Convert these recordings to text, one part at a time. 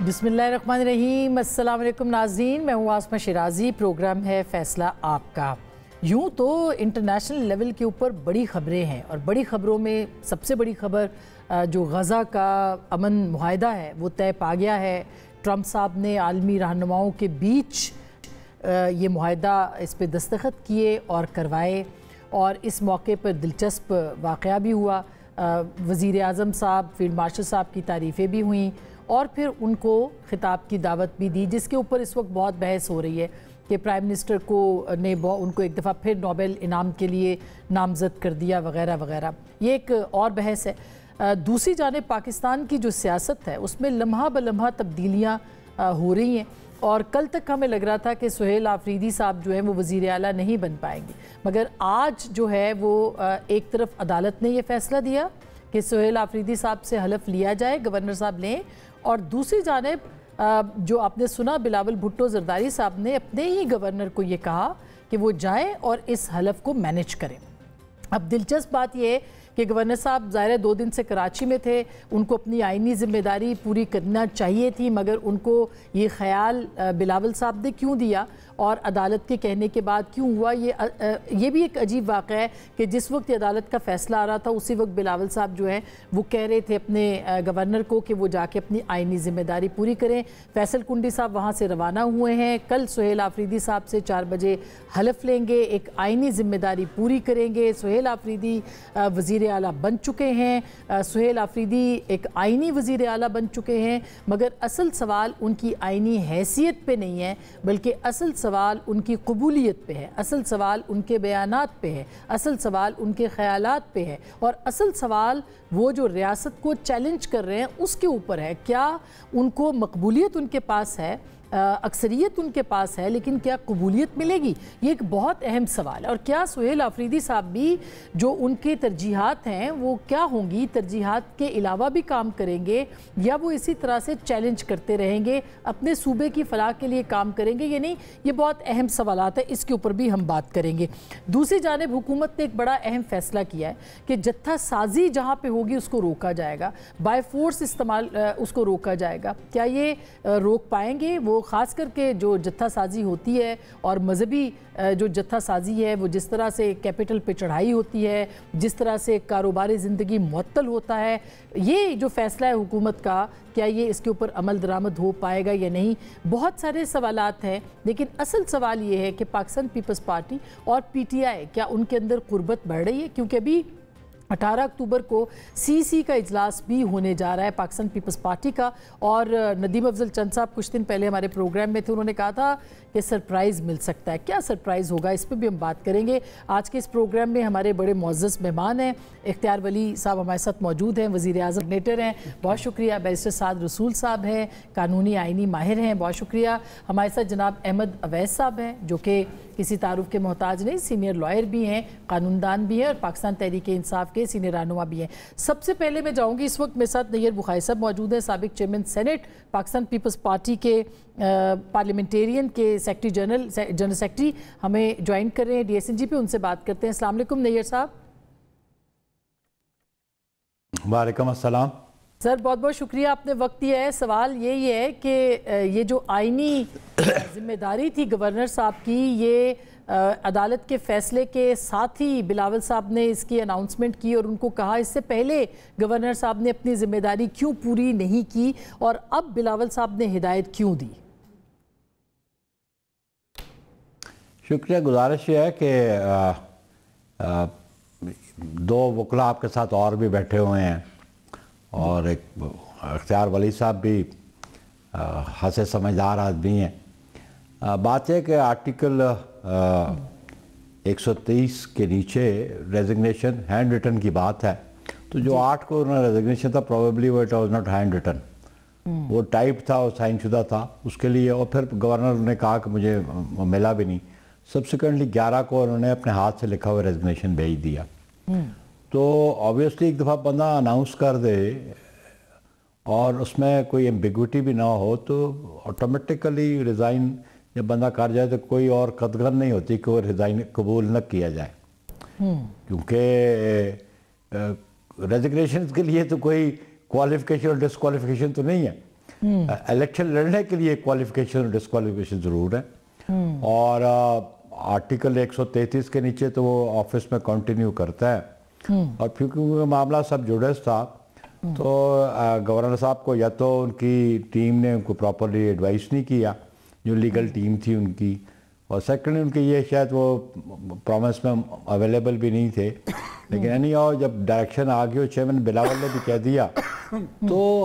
बिस्मिल्लाहिर्रहमानिर्रहीम। अस्सलाम वालेकुम नाज़रीन, मैं हूँ आसमा शिराजी। प्रोग्राम है फ़ैसला आपका। यूँ तो इंटरनेशनल लेवल के ऊपर बड़ी ख़बरें हैं और बड़ी ख़बरों में सबसे बड़ी ख़बर जो गज़ा का अमन मुआहदा है वो तय पा गया है। ट्रंप साहब ने आलमी रहनुमाओं के बीच ये मुआहदा इस पर दस्तखत किए और करवाए और इस मौके पर दिलचस्प वाक़या भी हुआ। वज़ीर आज़म साहब, फील्ड मार्शल साहब की तारीफ़ें भी हुईं और फिर उनको खिताब की दावत भी दी, जिसके ऊपर इस वक्त बहुत बहस हो रही है कि प्राइम मिनिस्टर को ने उनको एक दफ़ा फिर नोबेल इनाम के लिए नामज़द कर दिया वगैरह वगैरह। ये एक और बहस है। दूसरी जानिब पाकिस्तान की जो सियासत है उसमें लम्हा ब लम्हा तब्दीलियाँ हो रही हैं और कल तक हमें लग रहा था कि सुहेल आफरीदी साहब जो हैं वो वज़ीर आला नहीं बन पाएंगे, मगर आज जो है वो एक तरफ अदालत ने ये फ़ैसला दिया कि सुहेल आफरीदी साहब से हलफ लिया जाए, गवर्नर साहब लें, और दूसरी जानिब जो आपने सुना बिलावल भुट्टो ज़रदारी साहब ने अपने ही गवर्नर को ये कहा कि वो जाएं और इस हलफ को मैनेज करें। अब दिलचस्प बात यह है कि गवर्नर साहब ज़ाहिर 2 दिन से कराची में थे, उनको अपनी आइनी ज़िम्मेदारी पूरी करना चाहिए थी, मगर उनको ये ख्याल बिलावल साहब ने क्यों दिया और अदालत के कहने के बाद क्यों हुआ, ये भी एक अजीब वाक़या है कि जिस वक्त अदालत का फ़ैसला आ रहा था उसी वक्त बिलावल साहब जो हैं वो कह रहे थे अपने गवर्नर को कि वो जाके अपनी आइनी ज़िम्मेदारी पूरी करें। फैसल कुंडी साहब वहाँ से रवाना हुए हैं, कल सुहेल आफरीदी साहब से 4 बजे हलफ लेंगे, एक आइनी ज़िम्मेदारी पूरी करेंगे। सुहेल आफरीदी वज़ीर आला बन चुके हैं, सुहेल आफरीदी एक आइनी वज़ीर आला बन चुके हैं, मगर असल सवाल उनकी आइनी हैसियत पे नहीं है, बल्कि असल सवाल उनकी कबूलियत पे है, असल सवाल उनके बयानात पे है, असल सवाल उनके ख़यालात पे है और असल सवाल वो जो रियासत को चैलेंज कर रहे हैं उसके ऊपर है। क्या उनको मकबूलियत उनके पास है, अक्सरियत उनके पास है, लेकिन क्या कबूलियत मिलेगी, ये एक बहुत अहम सवाल है। और क्या सुहेल आफरीदी साहब भी जो उनके तरजीहात हैं वो क्या होंगी, तरजीहात के अलावा भी काम करेंगे या वो इसी तरह से चैलेंज करते रहेंगे, अपने सूबे की फलाह के लिए काम करेंगे या नहीं, ये बहुत अहम सवालात है, इसके ऊपर भी हम बात करेंगे। दूसरी जानिब हुकूमत ने एक बड़ा अहम फैसला किया है कि जत्था साजी जहाँ पर होगी उसको रोका जाएगा, बाय फोर्स इस्तेमाल उसको रोका जाएगा। क्या ये रोक पाएंगे? वो ख़ास करके जो जत्था साजी होती है और मजहबी जो जत्था साजी है वो जिस तरह से कैपिटल पे चढ़ाई होती है, जिस तरह से कारोबारी ज़िंदगी मुअत्तल होता है, ये जो फ़ैसला है हुकूमत का, क्या ये इसके ऊपर अमल दरामद हो पाएगा या नहीं, बहुत सारे सवालात हैं। लेकिन असल सवाल ये है कि पाकिस्तान पीपल्स पार्टी और PTI क्या उनके अंदर कुर्बत बढ़ रही है, क्योंकि अभी 18 अक्टूबर को CC का इजलास भी होने जा रहा है पाकिस्तान पीपल्स पार्टी का। और नदीम अफजल चंद साहब कुछ दिन पहले हमारे प्रोग्राम में थे, उन्होंने कहा था कि सरप्राइज़ मिल सकता है। क्या सरप्राइज़ होगा, इस पर भी हम बात करेंगे। आज के इस प्रोग्राम में हमारे बड़े मुअज़्ज़ज़ मेहमान हैं। इख्तियार वली साहब हमारे साथ मौजूद हैं, वज़ीर आज़म कोऑर्डिनेटर हैं, बहुत शुक्रिया। बैरिस्टर साद रसूल साहब हैं, कानूनी आइनी माहिर हैं, बहुत शुक्रिया। हमारे साथ जनाब अहमद अवैस साहब हैं जो कि किसी तारुफ के मोहताज नहीं, सीनियर लॉयर भी हैं, कानूनदान भी हैं और पाकिस्तान तहरीक इंसाफ के सीनियर रहनुमा भी हैं। सबसे पहले मैं जाऊंगी, इस वक्त मेरे साथ नैयर बुखारी साहब मौजूद हैं, साबिक चेयरमैन सेनेट, पाकिस्तान पीपल्स पार्टी के पार्लियामेंटेरियन के सेक्रेटरी जनरल सेक्रेटरी हमें ज्वाइन कर रहे हैं DSNG पे, उनसे बात करते हैं। अस्सलाम वालेकुम नैयर साहब। वालेकुम अस्सलाम सर, बहुत बहुत शुक्रिया, आपने वक्त दिया है। सवाल यही है कि ये जो आइनी जिम्मेदारी थी गवर्नर साहब की, ये अदालत के फैसले के साथ ही बिलावल साहब ने इसकी अनाउंसमेंट की और उनको कहा, इससे पहले गवर्नर साहब ने अपनी जिम्मेदारी क्यों पूरी नहीं की और अब बिलावल साहब ने हिदायत क्यों दी? शुक्रिया। गुजारिश है कि 2 वकला आपके साथ और भी बैठे हुए हैं और एक इख्तियार वली साहब भी हंसे समझदार आदमी हैं। बात है कि आर्टिकल 130 के नीचे रेजिग्नेशन हैंड रिटन की बात है, तो जो 8 को उन्होंने रेजिग्नेशन था प्रोबेबली वो it was not hand written, वो टाइप था और साइन शुदा था उसके लिए, और फिर गवर्नर ने कहा कि मुझे मिला भी नहीं। सब्सिक्वेंटली 11 को उन्होंने अपने हाथ से लिखा हुआ रेजिग्नेशन भेज दिया। तो ऑब्वियसली एक दफ़ा बंदा अनाउंस कर दे और उसमें कोई एम्बिग्विटी भी ना हो तो ऑटोमेटिकली रिज़ाइन जब बंदा कर जाए तो कोई और कदगन नहीं होती कि वो रिज़ाइन कबूल न किया जाए, क्योंकि रेजिग्नेशन के लिए तो कोई क्वालिफिकेशन और डिसक्वालिफिकेशन तो नहीं है। इलेक्शन लड़ने के लिए क्वालिफिकेशन और डिस्क्वालिफिकेशन ज़रूर है, और आर्टिकल 133 के नीचे तो वो ऑफिस में कंटिन्यू करता है। और क्योंकि मामला सब जुड़स था, तो गवर्नर साहब को या तो उनकी टीम ने उनको प्रॉपरली एडवाइस नहीं किया, जो लीगल टीम थी उनकी, और सेकेंडली उनके ये शायद वो प्रॉमिस में अवेलेबल भी नहीं थे। लेकिन एनी और जब डायरेक्शन आ गई, चेयरमैन बिलावल ने भी कह दिया, तो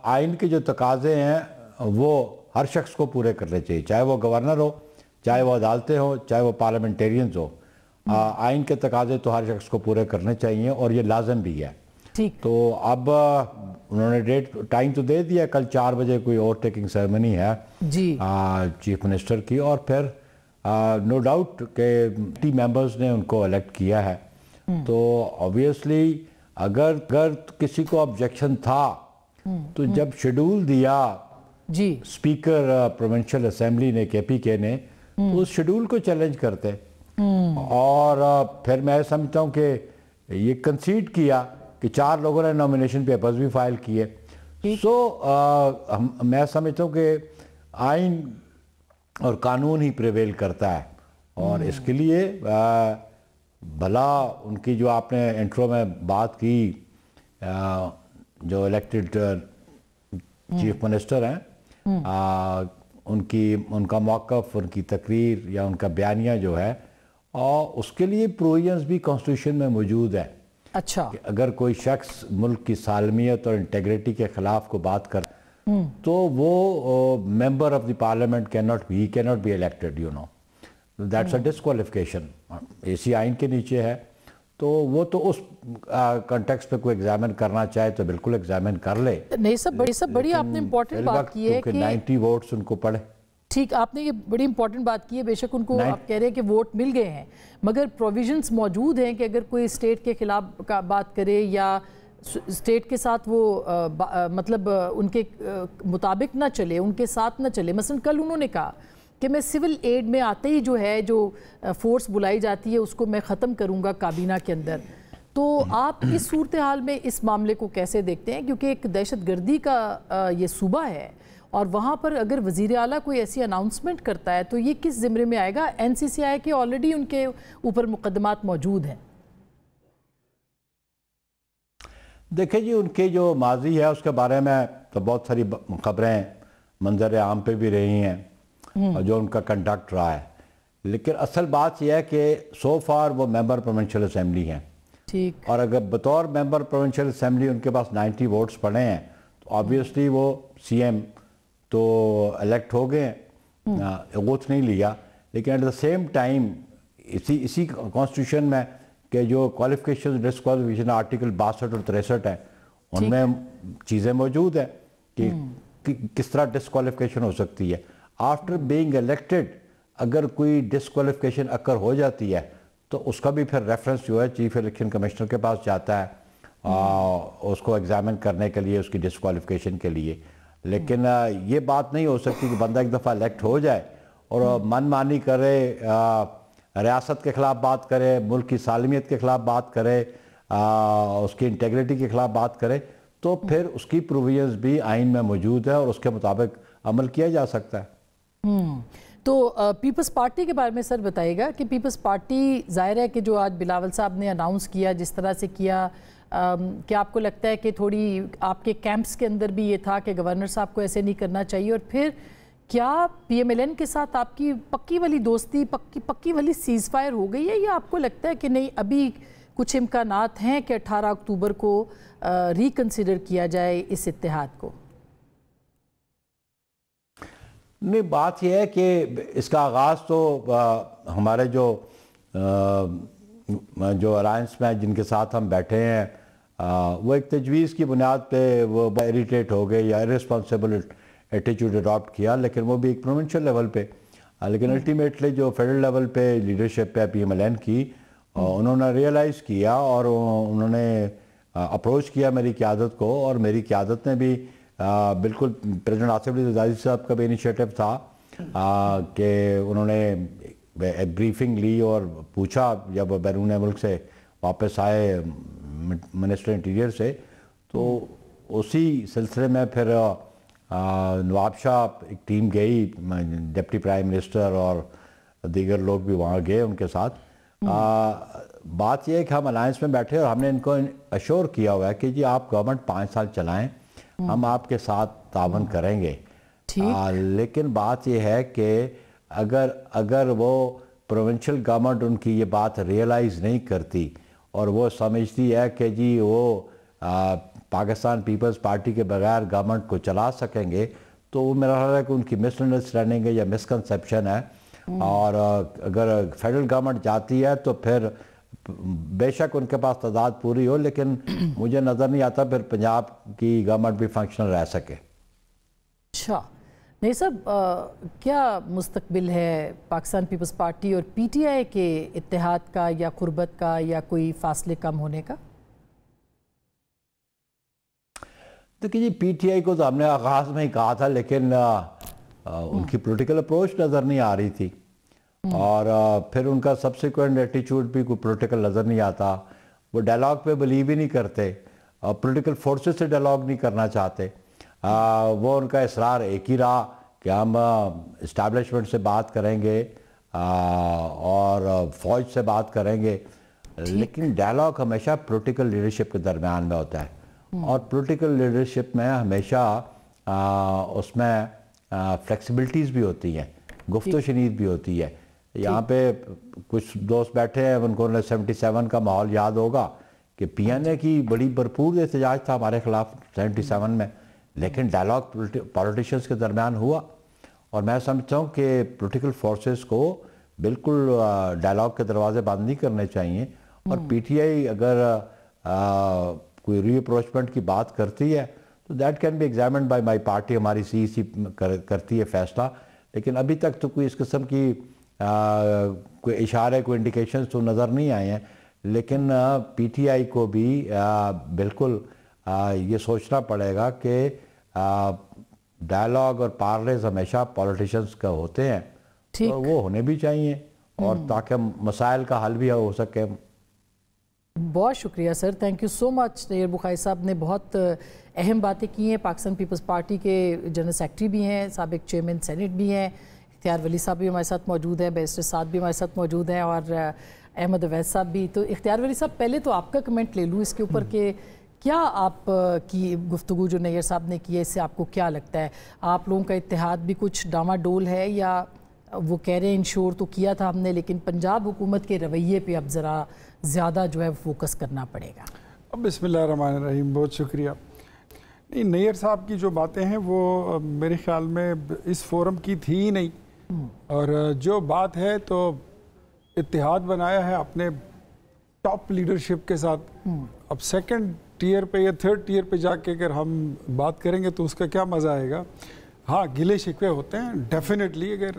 आइन के जो तकाजे हैं वो हर शख्स को पूरे करने चाहिए, चाहे वो गवर्नर हो, चाहे वो अदालतें हो, चाहे वो पार्लियामेंटेरियंस हो। आइन के तकाजे तो हर शख्स को पूरे करने चाहिए, और ये लाजम भी है। ठीक। तो अब उन्होंने टाइम तो दे दिया, कल 4 बजे कोई ओवर टेकिंग सेरेमनी है जी चीफ मिनिस्टर की, और फिर नो डाउट के टी मेंबर्स ने उनको इलेक्ट किया है। तो ऑब्वियसली अगर किसी को ऑब्जेक्शन था, तो जब शेड्यूल दिया जी स्पीकर प्रोविंशियल असेंबली ने, KPK ने, तो उस शेड्यूल को चैलेंज करते, और फिर मैं समझता हूँ कि ये कंसीड किया कि 4 लोगों ने नॉमिनेशन पेपर्स भी फाइल किए। सो मैं समझता हूँ कि आइन और कानून ही प्रिवेल करता है, और इसके लिए भला उनकी जो आपने इंट्रो में बात की, जो इलेक्टेड चीफ मिनिस्टर हैं, उनका मौक़िफ़, उनकी तकरीर या उनका बयानिया जो है, और उसके लिए प्रोविजंस भी कॉन्स्टिट्यूशन में मौजूद है। अच्छा, कि अगर कोई शख्स मुल्क की सालमियत और इंटेग्रिटी के खिलाफ को बात कर, तो वो member of the parliament cannot be elected, you know, that's a disqualification. इसी आइन के नीचे है, तो वो तो उस कॉन्टेक्स्ट पे कोई एग्जामिन करना चाहे तो बिल्कुल एग्जामिन कर ले। नहीं, सब बड़ी आपने इम्पोर्टेंट बात की है कि 90 वोट्स उनको पड़े। ठीक, आपने ये बड़ी इंपॉर्टेंट बात की है। बेशक उनको आप कह रहे हैं कि वोट मिल गए हैं, मगर प्रोविजंस मौजूद हैं कि अगर कोई स्टेट के खिलाफ का बात करे या स्टेट के साथ वो मतलब उनके मुताबिक ना चले, उनके साथ ना चले। मसलन कल उन्होंने कहा कि मैं सिविल एड में आते ही जो है, जो फोर्स बुलाई जाती है, उसको मैं ख़त्म करूँगा काबीना के अंदर। तो आप इस सूरत हाल में इस मामले को कैसे देखते हैं? क्योंकि एक दहशतगर्दी का ये सूबा है, और वहाँ पर अगर वज़ीर आला कोई ऐसी अनाउंसमेंट करता है तो ये किस ज़िम्मे में आएगा? NCCI के ऑलरेडी उनके ऊपर मुकदमात मौजूद हैं। देखिए जी, उनके जो माजी है उसके बारे में तो बहुत सारी खबरें मंजर आम पे भी रही हैं, और जो उनका कंडक्ट रहा है। लेकिन असल बात यह है कि सो फार वो मेंबर प्रोविंशियल असेंबली हैं। ठीक। और अगर बतौर मेंबर प्रोविंशियल असेंबली उनके पास 90 वोट्स पड़े हैं, तो ऑब्वियसली वो CM तो इलेक्ट हो गए, ओथ नहीं लिया। लेकिन एट द सेम टाइम इसी कॉन्स्टिट्यूशन में के जो क्वालिफिकेशन डिस्क्वालिफिकेशन आर्टिकल 62 और 63 है, उनमें चीज़ें मौजूद हैं कि किस तरह डिस्क्वालिफिकेशन हो सकती है। आफ्टर बीइंग इलेक्टेड अगर कोई डिस्क्वालिफिकेशन अकर हो जाती है, तो उसका भी फिर रेफरेंस जो है चीफ इलेक्शन कमिश्नर के पास जाता है, उसको एग्जामिन करने के लिए, उसकी डिस्क्वालिफिकेशन के लिए। लेकिन ये बात नहीं हो सकती कि बंदा एक दफ़ा इलेक्ट हो जाए और मनमानी करे, रियासत के ख़िलाफ़ बात करे, मुल्क की सालमियत के ख़िलाफ़ बात करे, उसकी इंटेग्रिटी के ख़िलाफ़ बात करे, तो फिर उसकी प्रोविजंस भी आइन में मौजूद है और उसके मुताबिक अमल किया जा सकता है। तो पीपल्स पार्टी के बारे में सर बताइएगा कि पीपल्स पार्टी ज़ाहिर है कि जो आज बिलावल साहब ने अनाउंस किया, जिस तरह से किया, क्या आपको लगता है कि थोड़ी आपके कैंप्स के अंदर भी ये था कि गवर्नर साहब को ऐसे नहीं करना चाहिए? और फिर क्या PMLN के साथ आपकी पक्की वाली दोस्ती, पक्की वाली सीज़ फायर हो गई है, या आपको लगता है कि नहीं अभी कुछ इम्कानात हैं कि 18 अक्टूबर को रिकन्सिडर किया जाए इस इत्तेहाद को? नहीं, बात यह है कि इसका आगाज़ तो हमारे जो अलायंस में जिनके साथ हम बैठे हैं, वो एक तजवीज़ की बुनियाद पे वो इरिटेट हो गए या इररिस्पॉन्सिबल एटीट्यूड अडॉप्ट किया, लेकिन वो भी एक प्रोविंशियल लेवल पे। लेकिन अल्टीमेटली जो फेडरल लेवल पे लीडरशिप है PMLN की, उन्होंने रियलाइज़ किया और उन्होंने अप्रोच किया मेरी क़यादत को, और मेरी क़यादत ने भी बिल्कुल प्रेसिडेंट आसिफ अली ज़रदारी साहब का भी इनिशिएटिव था कि उन्होंने ब्रीफिंग ली और पूछा जब बैरून मुल्क से वापस आए मिनिस्टर इंटीरियर से, तो उसी सिलसिले में फिर नवाब शाह एक टीम गई, डिप्टी प्राइम मिनिस्टर और दीगर लोग भी वहाँ गए उनके साथ। बात यह है कि हम अलायंस में बैठे और हमने इनको अश्योर किया हुआ है कि जी आप गवर्नमेंट 5 साल चलाएं, हम आपके साथ तावन करेंगे। लेकिन बात यह है कि अगर वो प्रोविंशियल गवर्नमेंट उनकी ये बात रियलाइज़ नहीं करती और वो समझती है कि जी वो पाकिस्तान पीपल्स पार्टी के बगैर गवर्नमेंट को चला सकेंगे, तो वो मेरा ख्याल है कि उनकी मिसअंडरस्टैंडिंग है या मिसकंसेप्शन है। और अगर फेडरल गवर्नमेंट जाती है तो फिर बेशक उनके पास तादाद पूरी हो, लेकिन मुझे नज़र नहीं आता फिर पंजाब की गवर्नमेंट भी फंक्शनल रह सके। अच्छा नहीं साहब, क्या मुस्तकबिल है पाकिस्तान पीपल्स पार्टी और पीटीआई के इत्तेहाद का या कुर्बत का या कोई फासले कम होने का? देखिए जी, पीटीआई को तो हमने आगाज़ में ही कहा था, लेकिन उनकी पॉलिटिकल अप्रोच नज़र नहीं आ रही थी और फिर उनका सब्सिक्वेंट एटीट्यूड भी कोई पॉलिटिकल नज़र नहीं आता। वो डायलॉग पे बिलीव ही नहीं करते और पॉलिटिकल फोर्सेस से डायलॉग नहीं करना चाहते। वो उनका इसरार एक ही रहा कि हम इस्टेब्लिशमेंट से बात करेंगे और फ़ौज से बात करेंगे, लेकिन डायलॉग हमेशा पॉलिटिकल लीडरशिप के दरमियान में होता है और पॉलिटिकल लीडरशिप में हमेशा उसमें फ्लेक्सिबिलिटीज़ भी होती हैं, गुफ्तो शनीद भी होती है। यहाँ पे कुछ दोस्त बैठे हैं, उनको 77 का माहौल याद होगा कि पीएनए की बड़ी भरपूर एहतजाज था हमारे खिलाफ 77 में, लेकिन डायलॉग पॉलिटिशियंस के दरमियान हुआ और मैं समझता हूँ कि पॉलिटिकल फोर्सेस को बिल्कुल डायलॉग के दरवाजे बंद नहीं करने चाहिए। और पीटीआई अगर कोई रीअप्रोचमेंट की बात करती है तो that can be examined bye my party, हमारी सीईसी करती है फैसला, लेकिन अभी तक तो कोई इस किस्म की कोई इशारे, कोई इंडिकेशंस तो नज़र नहीं आए हैं। लेकिन पीटीआई को भी बिल्कुल ये सोचना पड़ेगा कि डायलॉग और पार्लेज हमेशा पॉलिटिशियंस का होते हैं, तो वो होने भी चाहिए और ताकि मसाइल का हल भी हो सके। बहुत शुक्रिया sir, thank you so much. Naiyar Bukhari Sahab ने बहुत अहम बातें की हैं। पाकिस्तान पीपल्स पार्टी के जनरल सेक्रेटरी भी हैं, साबिक चेयरमैन सेनेट भी हैं, इख्तियार वली साहब भी हमारे साथ मौजूद हैं, बैरिस्टर साद भी हमारे साथ मौजूद हैं और अहमद अवैस साहब भी। तो इख्तियार वली साहब, पहले तो आपका कमेंट ले लूँ इसके ऊपर कि क्या आप की गुफ्तगू जो नैयर साहब ने की है, इससे आपको क्या लगता है? आप लोगों का इत्तेहाद भी कुछ डामाडोल है या वो कह रहे हैं इंश्योर तो किया था हमने, लेकिन पंजाब हुकूमत के रवैये पे अब ज़रा ज़्यादा जो है फोकस करना पड़ेगा? अब बिस्मिल्लाहिर्रहमानिर्रहीम, बहुत शुक्रिया। नहीं, नैयर साहब की जो बातें हैं वो मेरे ख्याल में इस फोरम की थी ही नहीं, और जो बात है तो इत्तेहाद बनाया है अपने टॉप लीडरशिप के साथ। अब सेकंड टियर पे या थर्ड टियर पे जाके अगर हम बात करेंगे तो उसका क्या मज़ा आएगा। हाँ, गिले शिकवे होते हैं डेफिनेटली, अगर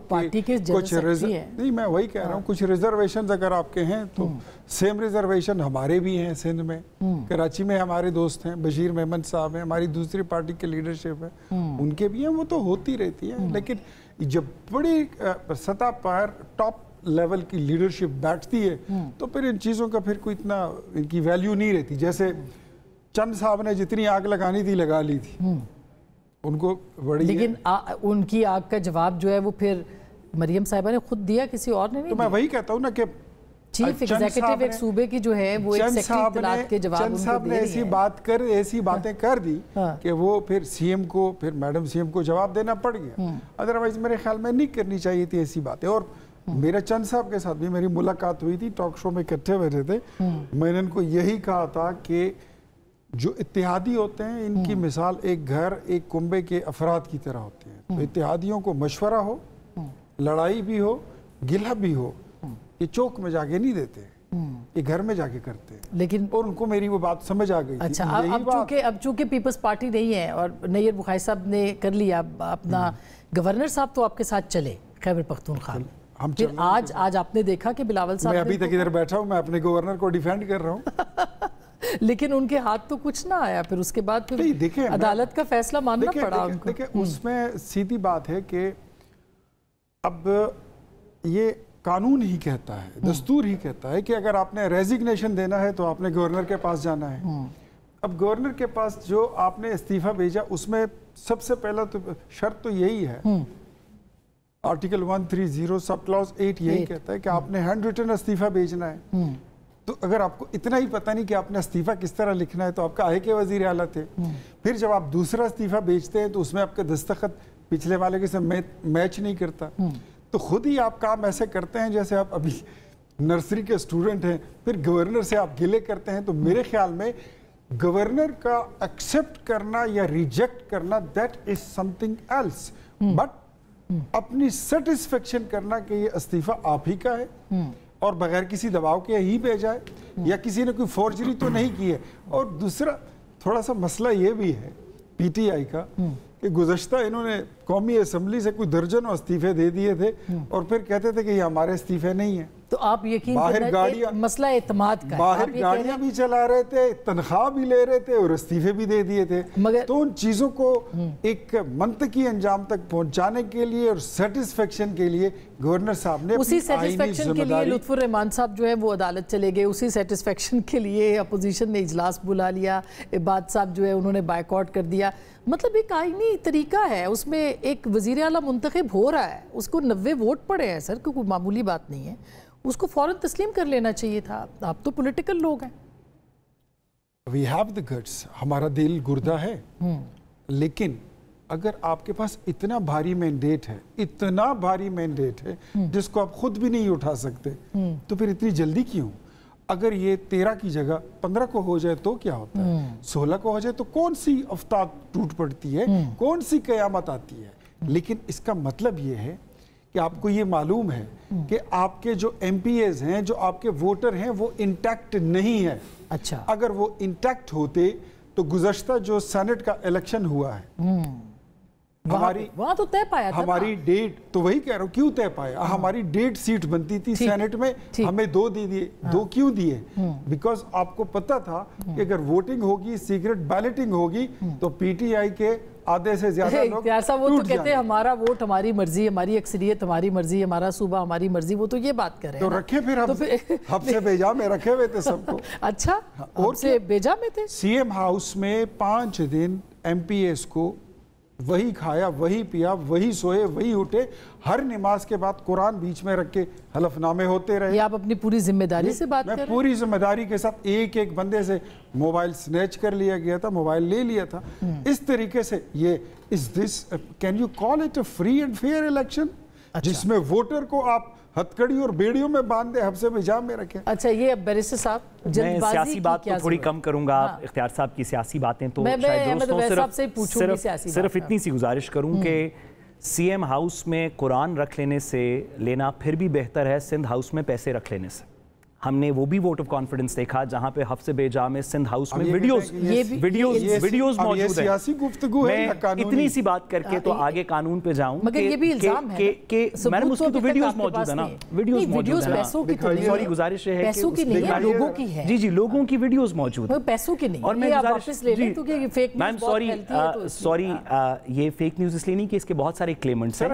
पार्टी के कुछ नहीं, मैं वही कह रहा हूँ, कुछ रिजर्वेशन अगर आपके हैं तो सेम रिजर्वेशन हमारे भी हैं सिंध में, कराची में हमारे दोस्त हैं, बशीर मेमन साहब हैं, हमारी दूसरी पार्टी की लीडरशिप है, उनके भी हैं, वो तो होती रहती है। लेकिन जब बड़ी सतह पर टॉप लेवल की लीडरशिप बैठती है तो फिर इन चीज़ों का फिर कोई इतना इनकी वैल्यू नहीं रहती। जैसे चंद साहब ने जितनी आग लगानी थी लगा ली थी, उनको बड़ी, लेकिन उनकी आग का जवाब जो है वो फिर मरियम साहिबा ने खुद दिया, किसी और ने नहीं। तो मैं वही कहता हूँ ना कि चीफ एग्जीक्यूटिव एक सूबे की जो है वो एक सेक्रेटरी इत्तलात के जवाब चंद साहब ने ऐसी बातें कर दी कि वो फिर सीएम को, फिर मैडम सीएम को जवाब देना पड़ गया। अदरवाइज मेरे ख्याल में नहीं करनी चाहिए थी ऐसी बातें। और मेरा चंद साहब के साथ भी मेरी मुलाकात हुई थी, टॉक शो में इकट्ठे बैठे थे, मैंने इनको यही कहा था कि जो इत्तेहादी होते हैं इनकी मिसाल एक घर, एक कुंबे के अफराद की तरह होती है। तो इत्तेहादियों को मशवरा हो, लड़ाई भी हो, गिला भी हो, ये चौक में जाके नहीं देते, ये घर में जाके करते हैं। लेकिन और उनको मेरी वो बात समझ आ गई। अच्छा, अब चूंकि पीपल्स पार्टी नहीं है और नैयर बुखारी साहब ने कर लिया अपना, गवर्नर साहब तो आपके साथ चले खैबर पख्तूनख्वा में, हम फिर आज आपने देखा कि बिलावल साहब, मैं अभी तक इधर बैठा हूँ, मैं अपने गवर्नर को डिफेंड कर रहा हूँ लेकिन उनके हाथ तो कुछ ना आया, फिर उसके बाद फिर अदालत का फैसला मानना पड़ा उनको। देखिए, उसमें सीधी बात है कि अब ये कानून ही कहता है, दस्तूर ही कहता है कि अगर आपने रेजिग्नेशन देना है तो आपने गवर्नर के पास जाना है। अब गवर्नर के पास जो आपने इस्तीफा भेजा उसमें سب سے پہلا تو شرط تو یہی ہے، آرٹیکل 130 سب کلاس 8 یہی کہتا ہے کہ آپ نے ہینڈ ریٹن استعفیٰ بھیجنا ہے. تو اگر آپ کو اتنا ہی پتہ نہیں کہ آپ نے استعفیٰ کس طرح لکھنا ہے تو آپ کا آئے کے وزیر اعلیٰ تھے. پھر جب آپ دوسرا استعفیٰ بھیجتے ہیں تو اس میں آپ کا دستخط پچھلے والے کے ساتھ میچ نہیں کرتا، تو خود ہی آپ کام ایسے کرتے ہیں جیسے آپ ابھی نرسری کے اسٹوڈنٹ ہیں، پھر گورنر سے آپ گلے کرتے ہیں. تو میرے خیال میں گورنر کا ایکسیپٹ کرنا یا ریجیکٹ کرنا that is something else, but اپنی سیٹسفیکشن کرنا کہ یہ استعفیٰ آپ ہی کا ہے اور بغیر کسی دباؤ کے ہی بھیجا ہے یا کسی نے کوئی فورجری تو نہیں کی ہے. اور دوسرا تھوڑا سا مسئلہ یہ بھی ہے پی ٹی آئی کا کہ گزشتہ انہوں نے قومی اسمبلی سے کوئی درجنوں استعفے دے دیے تھے اور پھر کہتے تھے کہ یہ ہمارے استعفے نہیں ہیں. تو آپ یقین کریں مسئلہ اعتماد کا ہے، باہر گاڑیاں بھی چلا رہے تھے، تنخواہ بھی لے رہے تھے اور استعفے بھی دے دیے تھے. تو ان چیزوں کو ایک منطقی انجام تک پہنچانے کے لیے اور سیٹسفیکشن کے لیے گورنر صاحب نے اسی سیٹسفیکشن کے لیے لطف الرحمان صاحب جو ہے وہ عدالت چلے گئے، اسی سیٹسفیکشن کے لیے اپوزیشن نے اجلاس بلا لیا، عباد صاحب جو ہے انہوں نے بائیکاٹ کر دیا. مطلب ایک آئینی طریقہ ہے، اس میں ایک وزیر اعلیٰ منتخب ہو رہا ہے، اس کو 90 ووٹ پڑے ہیں سر، کوئی معمولی بات نہیں ہے، اس کو فوراً تسلیم کر لینا چاہیے تھا. آپ تو پولیٹیکل لوگ ہیں. We have the guts، ہمارا دل گردہ ہے، لیکن اگر آپ کے پاس اتنا بھاری مینڈیٹ ہے، اتنا بھاری مینڈیٹ ہے جس کو آپ خود بھی نہیں اٹھا سکتے، تو پھر اتنی جلدی کیوں؟ اگر یہ 13 کی جگہ 15 کو ہو جائے تو کیا ہوتا ہے، 16 کو ہو جائے تو کون سی آفتاب ٹوٹ پڑتی ہے، کون سی قیامت آتی ہے. لیکن اس کا مطلب یہ ہے کہ آپ کو یہ معلوم ہے کہ آپ کے جو ایم پی ایز ہیں، جو آپ کے ووٹر ہیں، وہ انٹیکٹ نہیں ہے. اچھا، اگر وہ انٹیکٹ ہوتے تو گزشتہ جو سینٹ کا الیکشن ہوا ہے وہاں تو طے پایا تھا، ہماری ڈیٹ تو وہی کہہ رہا ہوں، کیوں طے پایا؟ ہماری ڈیٹ سیٹ بنتی تھی سینٹ میں، ہمیں 2 دے دیے. 2 کیوں دیے؟ بیکاز آپ کو پتا تھا کہ اگر ووٹنگ ہوگی، سیکرٹ بیلٹنگ ہوگی تو پی ٹی آئی کے آدھے سے زیادہ لوگ وہ تو کہتے ہیں ہمارا ووٹ ہماری مرضی، ہماری اکثریت ہماری مرضی، ہمارا صوبہ ہماری مرضی. وہ تو یہ بات کر رہے ہیں تو رکھے پھر ہم سے بیجا میں رکھے ہوئے تھے سب کو. اچھا، اور سے بیجا میں تھے. سی ایم ہاؤس میں 5 دن ایم پی ایس کو وہی کھایا، وہی پیا، وہی سوئے، وہی اٹھے. ہر نماز کے بعد قرآن بیچ میں رکھ کے حلف نامے ہوتے رہے. یہ آپ اپنی پوری ذمہ داری سے بات کر رہے ہیں؟ میں پوری ذمہ داری کے ساتھ ایک ایک بندے سے موبائل سنیچ کر لیا گیا تھا، موبائل لے لیا تھا. اس طریقے سے یہ can you call it a free and fair election جس میں ووٹر کو آپ ہتکڑی اور بیڑیوں میں باندھ دے، حبس بجام میں رکھیں. اچھا، یہ بیرسٹر صاحب میں سیاسی بات تو تھوڑی کم کروں گا، اختیار صاحب کی سیاسی باتیں تو شاید درست. صرف اتنی سی گزارش کروں کہ سی ایم ہاؤس میں قرآن رکھ لینے سے لینا پھر بھی بہتر ہے سندھ ہاؤس میں پیسے رکھ لینے سے. ہم نے وہ بھی ووٹ آف کانفیڈنس دیکھا جہاں پہ حفظ بے جا میں سندھ ہاؤس میں ویڈیوز موجود ہیں. میں اتنی سی بات کر کے تو آگے قانون پہ جاؤں مگر یہ بھی الزام ہے کہ میڈم اس کی تو ویڈیوز موجود ہیں نا، ویڈیوز موجود ہیں. سوری، گزارش ہے پیسوں کی نہیں ہے، لوگوں کی ہے. جی لوگوں کی ویڈیوز موجود ہیں، پیسوں کی نہیں. اور میں میم سوری یہ فیک نیوز اس لیے نہیں کہ اس کے بہت سارے کلیمنٹس ہیں.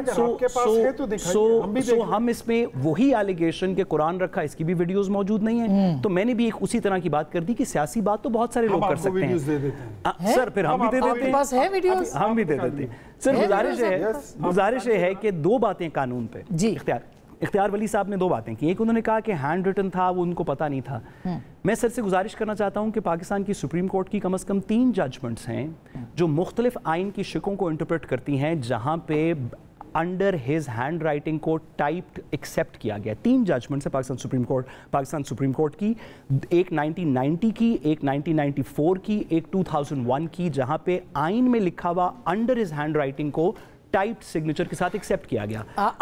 سو ہم اس میں وہی ایلیگیشن کہ قرآن رکھا، اس کی بھی ویڈیوز موجود نہیں ہے. تو میں نے بھی ایک اسی طرح کی بات کر دی کہ سیاسی بات تو بہت سارے لوگ کر سکتے ہیں. سر پھر ہم بھی دے دیتے ہیں، ہم بھی دے دیتے ہیں. سر گزارش یہ ہے کہ 2 باتیں قانون پہ. جی اختیار ولی صاحب نے 2 باتیں کی. ایک انہوں نے کہا کہ ہینڈ ریٹن تھا، وہ ان کو پتہ نہیں تھا. میں سر سے گزارش کرنا چاہتا ہوں کہ پاکستان کی سپریم کورٹ کی کم از کم 3 ججمنٹس ہیں جو مختلف آئین کی شکوں کو انٹرپریٹ کرتی ہیں جہاں پہ انڈر ہز ہینڈ رائٹنگ کو ٹائپڈ ایکسیپٹ کیا گیا. 3 ججمنٹس ہیں پاکستان سپریم کورٹ کی، ایک 1990 کی، ایک 1994 کی، ایک 2001 کی، جہاں پہ آئین میں لکھا ہوا انڈر ہز ہینڈ رائٹنگ کو ٹائپڈ سگنیچر کے ساتھ ایکسیپٹ کیا گیا.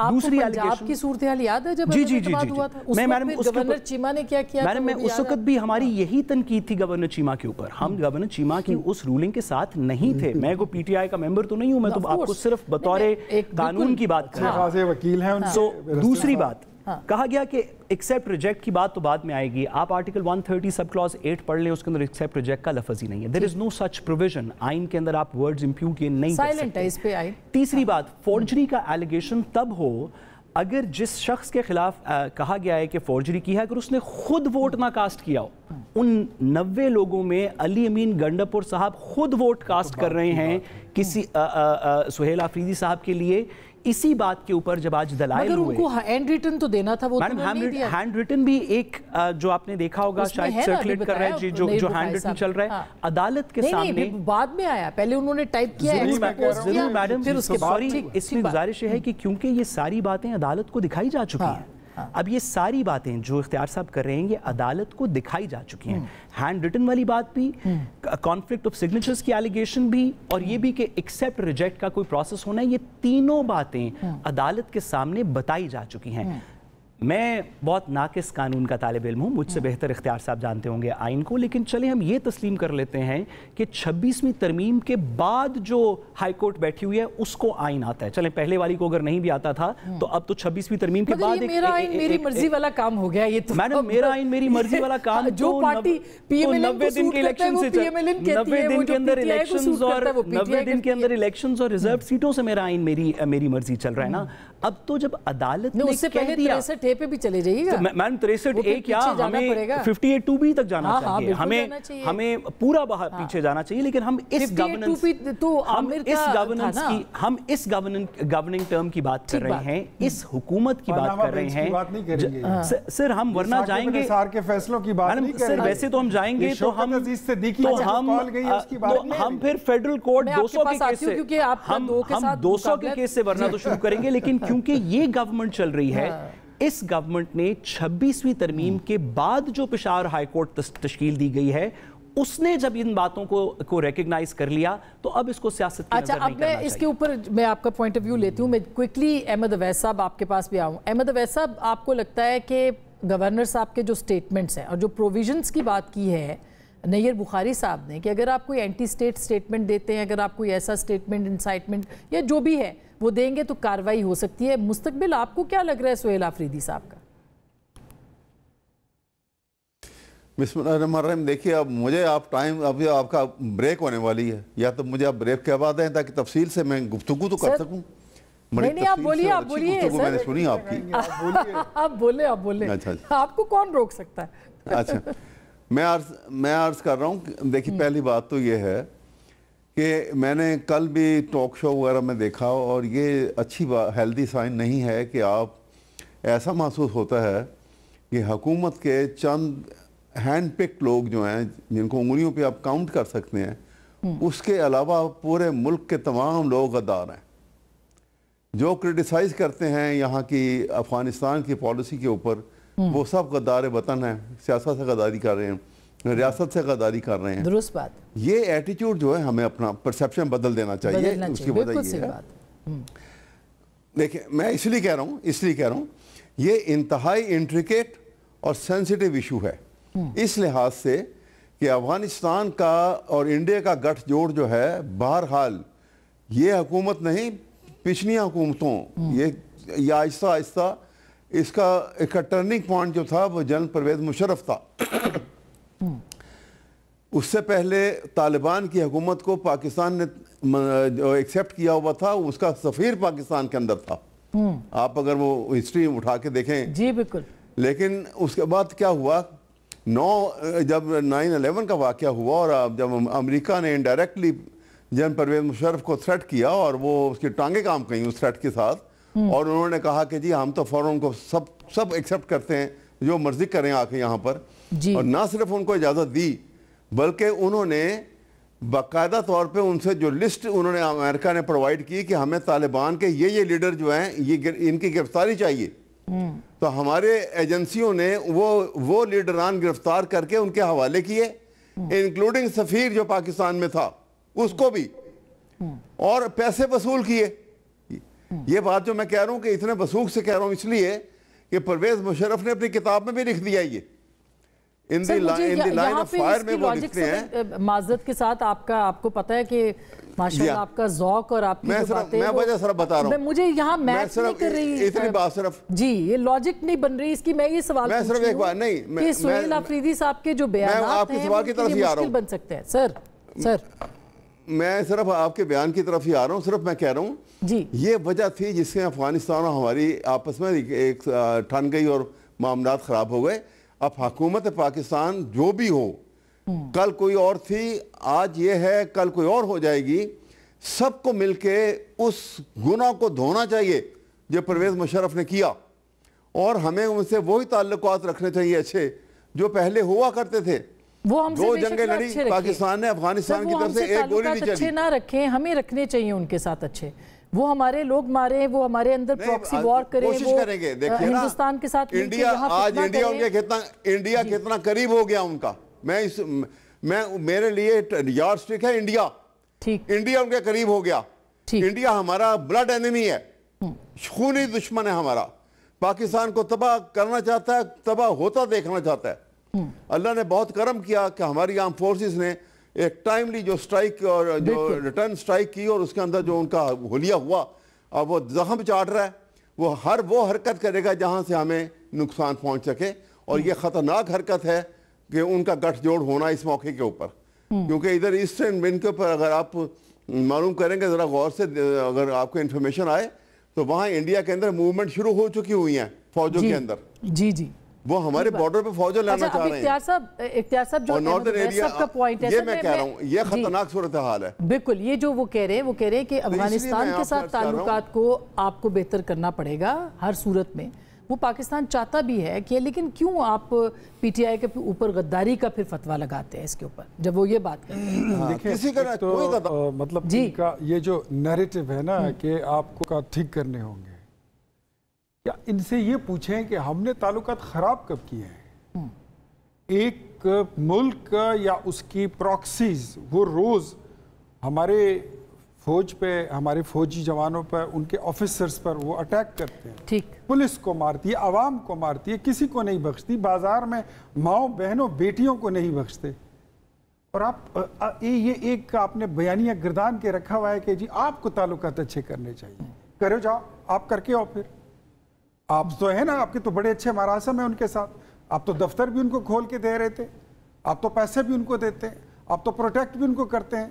دوسری پنجاب کی صورتحال یاد ہے جب اعتماد ہوا تھا؟ گورنر چیمہ نے کیا کیا؟ میڈم میں اس وقت بھی ہماری یہی تنقید تھی گورنر چیمہ کے اوپر. ہم گورنر چیمہ کی اس رولنگ کے ساتھ نہیں تھے. میں کوئی پی ٹی آئی کا ممبر تو نہیں ہوں، میں تو آپ کو صرف بطور قانون کی بات کر رہا ہوں. وکیل ہیں. دوسری بات کہا گیا کہ ایکسیپٹ ریجیکٹ کی بات تو بعد میں آئے گی. آپ آرٹیکل 130 سب کلاس 8 پڑھ لیں، اس کے اندر ایکسیپٹ ریجیکٹ کا لفظ ہی نہیں ہے. دیر از نو سچ پروویژن. آئین کے اندر آپ ورڈز امپیوٹ یہ نہیں کر سکتے. اس پہ آئین. تیسری بات، فورجری کا ایلیگیشن تب ہو اگر جس شخص کے خلاف کہا گیا ہے کہ فورجری کی ہے اگر اس نے خود ووٹ نہ کاسٹ کیا ہو. ان 90 لوگوں میں علی امین گنڈاپور صاحب خود ووٹ کاسٹ کر رہے ہیں کسی سہیل آفریدی صاحب کے لیے. اسی بات کے اوپر جب آج دلائل ہوئے, مگر ان کو ہینڈ ریٹن تو دینا تھا, وہ ہینڈ ریٹن بھی ایک جو آپ نے دیکھا ہوگا شاید سرکولیٹ کر رہا ہے جو ہینڈ ریٹن چل رہا ہے عدالت کے سامنے, بعد میں آیا, پہلے انہوں نے ٹائپ کیا ہے. ضرور میڈم, سوری, اس میں گزارش ہے کہ کیونکہ یہ ساری باتیں عدالت کو دکھائی جا چکی ہیں, اب یہ ساری باتیں جو اختیار صاحب کر رہے ہیں یہ عدالت کو دکھائی جا چکی ہیں. ہینڈ ریٹن والی بات بھی, کانفلکٹ آف سگنیچرز کی ایلیگیشن بھی, اور یہ بھی کہ ایکسیپٹ ریجیکٹ کا کوئی پروسیس ہونا ہے, یہ تینوں باتیں عدالت کے سامنے بتائی جا چکی ہیں. میں بہت ناقص قانون کا طالب علم ہوں, مجھ سے بہتر اختیار صاحب جانتے ہوں گے آئین کو, لیکن چلیں ہم یہ تسلیم کر لیتے ہیں کہ 26ویں ترمیم کے بعد جو ہائی کورٹ بیٹھی ہوئی ہے اس کو آئین آتا ہے. چلیں پہلے والی کو اگر نہیں بھی آتا تھا تو اب تو 26ویں ترمیم کے بعد میرا آئین میری مرضی والا کام ہو گیا. یہ تو میڈم میرا آئین میری مرضی والا کام جو party P M L N کو سوٹ کرتا ہے وہ پی ایم ایل این کہتی ہے, وہ جو پی ٹی آئی کو سوٹ کرتا ہے وہ پی ٹی آئی 90 دن کے اندر الیکشنز اور ریزرو سیٹوں سے میرا آئین میری مرضی چل رہا ہے نا. اب تو جب عدالت نے اس سے پہلے 63 پہ بھی چلے جائیے گا میم, 63 کیا, ہمیں 58 بھی تک جانا چاہیے, ہمیں پورا باہر پیچھے جانا چاہیے, لیکن ہم اس گورننگ ٹرم کی بات کر رہے ہیں, اس حکومت کی بات کر رہے ہیں. سر ہم ورنہ جائیں گے سر, ویسے تو ہم جائیں گے تو ہم پھر فیڈرل کورٹ 200 کے کیس سے ورنہ تو شروع کریں گے, لیکن کیونکہ یہ گورنمنٹ چل رہی ہے, اس گورنمنٹ نے 26ویں ترمیم کے بعد جو پشاور ہائی کورٹ تشکیل دی گئی ہے اس نے جب ان باتوں کو ریکگنائز کر لیا تو اب اس کو سیاست کی نظر نہیں کرنا چاہیے. اب میں اس کے اوپر میں آپ کا پوائنٹ آف ویو لیتی ہوں. میں کوئکلی احمد اویس صاحب آپ کے پاس بھی آؤں. احمد اویس صاحب, آپ کو لگتا ہے کہ گورنر صاحب کے جو سٹیٹمنٹس ہیں اور جو پروویژنس کی بات کی ہے نیر بخاری صاحب نے, کہ اگر آپ کوئی اینٹی سٹیٹ سٹیٹمنٹ دیتے ہیں, اگر آپ کوئی ایسا سٹیٹمنٹ انسائٹمنٹ یا جو بھی ہے وہ دیں گے تو کاروائی ہو سکتی ہے. مستقبل آپ کو کیا لگ رہا ہے سہیل آفریدی صاحب کا؟ بسم اللہ الرحمن الرحیم. دیکھیے اب مجھے ابھی آپ کا بریک ہونے والی ہے, یا تو مجھے آپ بریک کے بعد ہیں تاکہ تفصیل سے میں گفتگو تو کر سکوں. نہیں آپ بولیے گفتگو میں نے سنی آپ کی. آپ بولیں, آپ کو کون روک سکتا ہے؟ اچھا, میں عرض کر رہا ہوں. دیکھیے پہلی بات تو یہ ہے کہ میں نے کل بھی ٹاک شو وغیرہ میں دیکھا, اور یہ اچھی ہیلدی سائن نہیں ہے کہ آپ ایسا محسوس ہوتا ہے کہ حکومت کے چند ہینڈ پکڈ لوگ جو ہیں جن کو انگلیوں پہ آپ کاؤنٹ کر سکتے ہیں, اس کے علاوہ پورے ملک کے تمام لوگ غدار ہیں جو کرٹیسائز کرتے ہیں یہاں کی افغانستان کی پالیسی کے اوپر. وہ سب غدار وطن ہیں, سیاست سے غداری کر رہے ہیں, ریاست سے غداری کر رہے ہیں. درست بات. یہ ایٹیٹیوڈ جو ہے ہمیں اپنا پرسیپشن بدل دینا چاہیے. اس کی وجہ یہ ہے, دیکھیں میں اس لیے کہہ رہا ہوں یہ انتہائی انٹریکیٹ اور سینسیٹیو ایشو ہے اس لحاظ سے کہ افغانستان کا اور انڈیا کا گٹھ جوڑ جو ہے, بہرحال یہ حکومت نہیں, پچھلی حکومتوں یہ آہستہ آہستہ اس کا ایک ٹرننگ پوائنٹ جو تھا وہ جنرل پرویز مشرف تھا. اس سے پہلے طالبان کی حکومت کو پاکستان نے جو ایکسیپٹ کیا ہوا تھا, اس کا سفیر پاکستان کے اندر تھا. آپ اگر وہ ہسٹری اٹھا کے دیکھیں. جی بالکل. لیکن اس کے بعد کیا ہوا, جب 9/11 کا واقعہ ہوا اور جب امریکہ نے انڈائریکٹلی جنرل پرویز مشرف کو تھریٹ کیا اور وہ اس کی ٹانگیں کام کہیں اس تھریٹ کے ساتھ, اور انہوں نے کہا کہ جی ہم تو فوراً کو سب ایکسیپٹ کرتے ہیں, جو مرضی کریں آ کے یہاں پر. اور نہ صرف ان کو اجازت دی بلکہ انہوں نے باقاعدہ طور پہ ان سے جو لسٹ انہوں نے امریکہ نے پرووائڈ کی کہ ہمیں طالبان کے یہ لیڈر جو ہیں ان کی گرفتاری چاہیے. تو ہمارے ایجنسیوں نے وہ لیڈران گرفتار کر کے ان کے حوالے کیے, انکلوڈنگ سفیر جو پاکستان میں تھا اس کو بھی, اور پیسے وصول کیے. یہ بات جو میں کہہ رہا ہوں کہ اتنے وثوق سے کہہ رہا ہوں اس لیے کہ پرویز مشرف نے اپنی کتاب میں بھی لکھ دیا یہ ان دی لائن آف فائر میں وہ لکھتے ہیں. معذرت کے ساتھ آپ کو پتا ہے کہ ماشاءاللہ آپ کا ذوق اور آپ کی جو باتیں میں وجہ صرف بتا رہا ہوں, مجھے یہاں میچ نہیں کر رہی اتنی بات صرف جی یہ لاجک نہیں بن رہی اس کی. میں یہ سوال میں صرف ایک بات نہیں کہ سہیل آفریدی صاحب کے جو بیانات ہیں وہ مشکل بن سکتے ہیں. سر میں صرف آپ کے بیان کی طرف ہی آ رہا ہوں. صرف میں کہہ رہا ہوں یہ وجہ تھی جس سے افغانستان اور ہماری آپس میں ایک ٹھن گئی اور معاملات خراب ہو گئے. اب حکومت پاکستان جو بھی ہو، کل کوئی اور تھی، آج یہ ہے، کل کوئی اور ہو جائے گی، سب کو مل کے اس گناہ کو دھونا چاہیے جو پرویز مشرف نے کیا، اور ہمیں ان سے وہی تعلقات رکھنے چاہیے اچھے جو پہلے ہوا کرتے تھے. وہ ہم سے 2 جنگیں لڑی پاکستان نے، افغانستان کی طرف سے ایک گولی نہیں چلی. اچھے نہ رکھیں، ہمیں رکھنے چاہیے ان کے ساتھ اچھے. وہ ہمارے لوگ مارے، وہ ہمارے اندر پراکسی وار کریں، کوشش کریں گے. دیکھیں نا ہندوستان کے ساتھ انڈیا، آج انڈیا ان کے انڈیا کتنا قریب ہو گیا ان کا. میں میرے لیے یارڈ سٹک ہے انڈیا. انڈیا ان کے قریب ہو گیا. انڈیا ہمارا بلڈ اینیمی ہے، خونی دشمن ہے ہمارا. پاکستان کو تباہ کرنا چاہتا ہے، تباہ ہوتا دیکھنا چاہتا ہے. اللہ نے بہت کرم کیا کہ ہماری آرم فورسز نے ایک ٹائملی جو سٹرائک اور جو ریٹرن سٹرائک کی، اور اس کے اندر جو ان کا حلیہ ہوا، اب وہ زخم چاٹ رہا ہے. وہ حرکت کرے گا جہاں سے ہمیں نقصان پہنچ سکے، اور یہ خطرناک حرکت ہے کہ ان کا گٹھ جوڑ ہونا اس موقع کے اوپر. کیونکہ ادھر ایسٹرن ون کے اوپر اگر آپ معلوم کریں گے ذرا غور سے، اگر آپ کو انفارمیشن آئے تو وہاں انڈیا کے اندر موومنٹ شروع ہو چکی ہوئی ہیں فوجوں کے اندر. جی جی، وہ ہمارے بارڈر پہ فوجیں لانا چاہ رہے ہیں. اختیار صاحب جو نارتھرن ایریا، یہ میں کہہ رہا ہوں، یہ خطرناک صورتحال ہے. بالکل، یہ جو وہ کہہ رہے ہیں کہ افغانستان کے ساتھ تعلقات کو آپ کو بہتر کرنا پڑے گا ہر صورت میں. وہ پاکستان چاہتا بھی ہے کہ، لیکن کیوں آپ پی ٹی آئی کے اوپر غداری کا پھر فتویٰ لگاتے ہیں اس کے اوپر جب وہ یہ بات کرتے ہیں؟ کسی کا مطلب یہ جو نیریٹو ہے نا کہ آپ کو ٹھیک کرنے ہوں گے، یا ان سے یہ پوچھیں کہ ہم نے تعلقات خراب کب کیے ہیں؟ ایک ملک یا اس کی پراکسیز وہ روز ہمارے فوج پہ، ہمارے فوجی جوانوں پہ، ان کے آفیسرز پر وہ اٹیک کرتے ہیں. ٹھیک، پولیس کو مارتی ہے، عوام کو مارتی ہے، کسی کو نہیں بخشتی، بازار میں ماؤں بہنوں بیٹیوں کو نہیں بخشتے. اور آپ یہ ایک آپ نے بیانیہ گردان کے رکھا ہوا ہے کہ جی آپ کو تعلقات اچھے کرنے چاہیے. کرو، جاؤ آپ کر کے آؤ. پھر آپ تو ہے نا، آپ کے تو بڑے اچھے مراسم ہیں ان کے ساتھ. آپ تو دفتر بھی ان کو کھول کے دے رہے تھے، آپ تو پیسے بھی ان کو دیتے ہیں، آپ تو پروٹیکٹ بھی ان کو کرتے ہیں.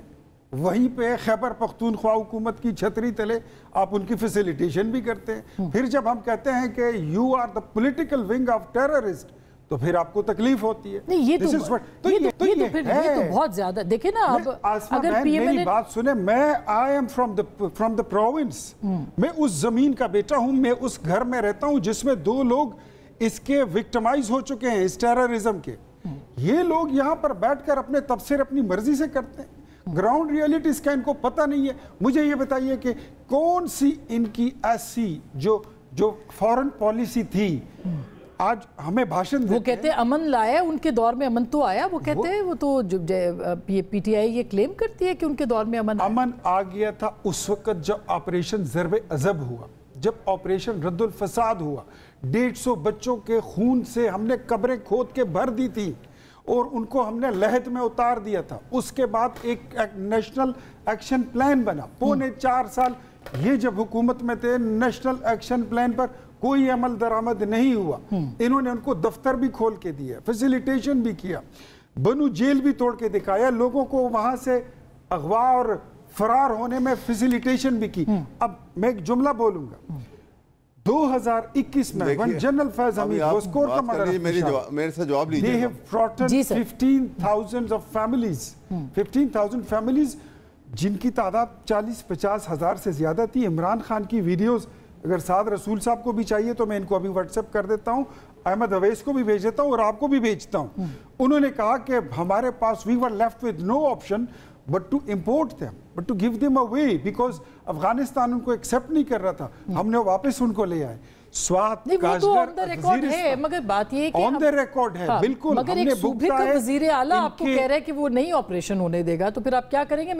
وہیں پہ خیبر پختونخوا حکومت کی چھتری تلے آپ ان کی فیسیلیٹیشن بھی کرتے ہیں. پھر جب ہم کہتے ہیں کہ you are the political wing of terrorist, تو پھر آپ کو تکلیف ہوتی ہے. نہیں، یہ تو بہت زیادہ. دیکھیں نا، اگر میری بات سنیں، میں I am from the province, میں اس زمین کا بیٹا ہوں، میں اس گھر میں رہتا ہوں جس میں 2 لوگ اس کے وکٹمائز ہو چکے ہیں اس ٹیررزم کے. یہ لوگ یہاں پر بیٹھ کر اپنے تبصرے اپنی مرضی سے کرتے ہیں. گراؤنڈ ریئلٹی اس کا ان کو پتہ نہیں ہے. مجھے یہ بتائیے کہ کون سی ان کی ایسی جو فورن پالیسی تھی، آج ہمیں بھاشن دیتے ہیں. وہ کہتے ہیں امن لایا، ان کے دور میں امن تو آیا. وہ کہتے ہیں، وہ تو پی ٹی آئی یہ کلیم کرتی ہے کہ ان کے دور میں امن آ گیا تھا اس وقت جب آپریشن ضرب عذب ہوا، جب آپریشن رد الفساد ہوا. 150 بچوں کے خون سے ہم نے قبریں کھود کے بھر دی تھی اور ان کو ہم نے لہد میں اتار دیا تھا. اس کے بعد ایک نیشنل ایکشن پلان بنا. 4.25 سال یہ جب حکومت میں تھے، نیشنل ایکشن پلان پر کوئی عمل درآمد نہیں ہوا. انہوں نے ان کو دفتر بھی کھول کے دیا، فیسیلیٹیشن بھی کیا، بنو جیل بھی توڑ کے دکھایا، لوگوں کو وہاں سے اغوا اور فرار ہونے میں فیسیلیٹیشن بھی کی. اب میں ایک جملہ بولوں گا. 2021 میں when General Faiz Hamid was court commander, میرے سے جواب لیجیے. they have brought 15,000 of families, 15,000 families جن کی تعداد 40-50 ہزار سے زیادہ تھی. عمران خان کی ویڈیوز اگر سعد رسول صاحب کو بھی چاہیے تو میں ان کو ابھی واٹس ایپ کر دیتا ہوں، احمد اویس کو بھی بھیج دیتا ہوں اور آپ کو بھی بھیجتا ہوں. انہوں نے کہا کہ ہمارے پاس we were left with no option but to import them, but to give them away, because Afghanistan ان کو ایکسپٹ نہیں کر رہا تھا. ہم نے واپس ان کو لے آئے. سوات، ریکارڈ ہے، مگر بات یہ کہ آن دا ریکارڈ ہے بالکل. مگر ایک صوبے کا وزیر اعلیٰ آپ کو کہہ رہا ہے کہ وہ نہیں آپریشن ہونے دے گا، تو پھر آپ کیا کریں گے؟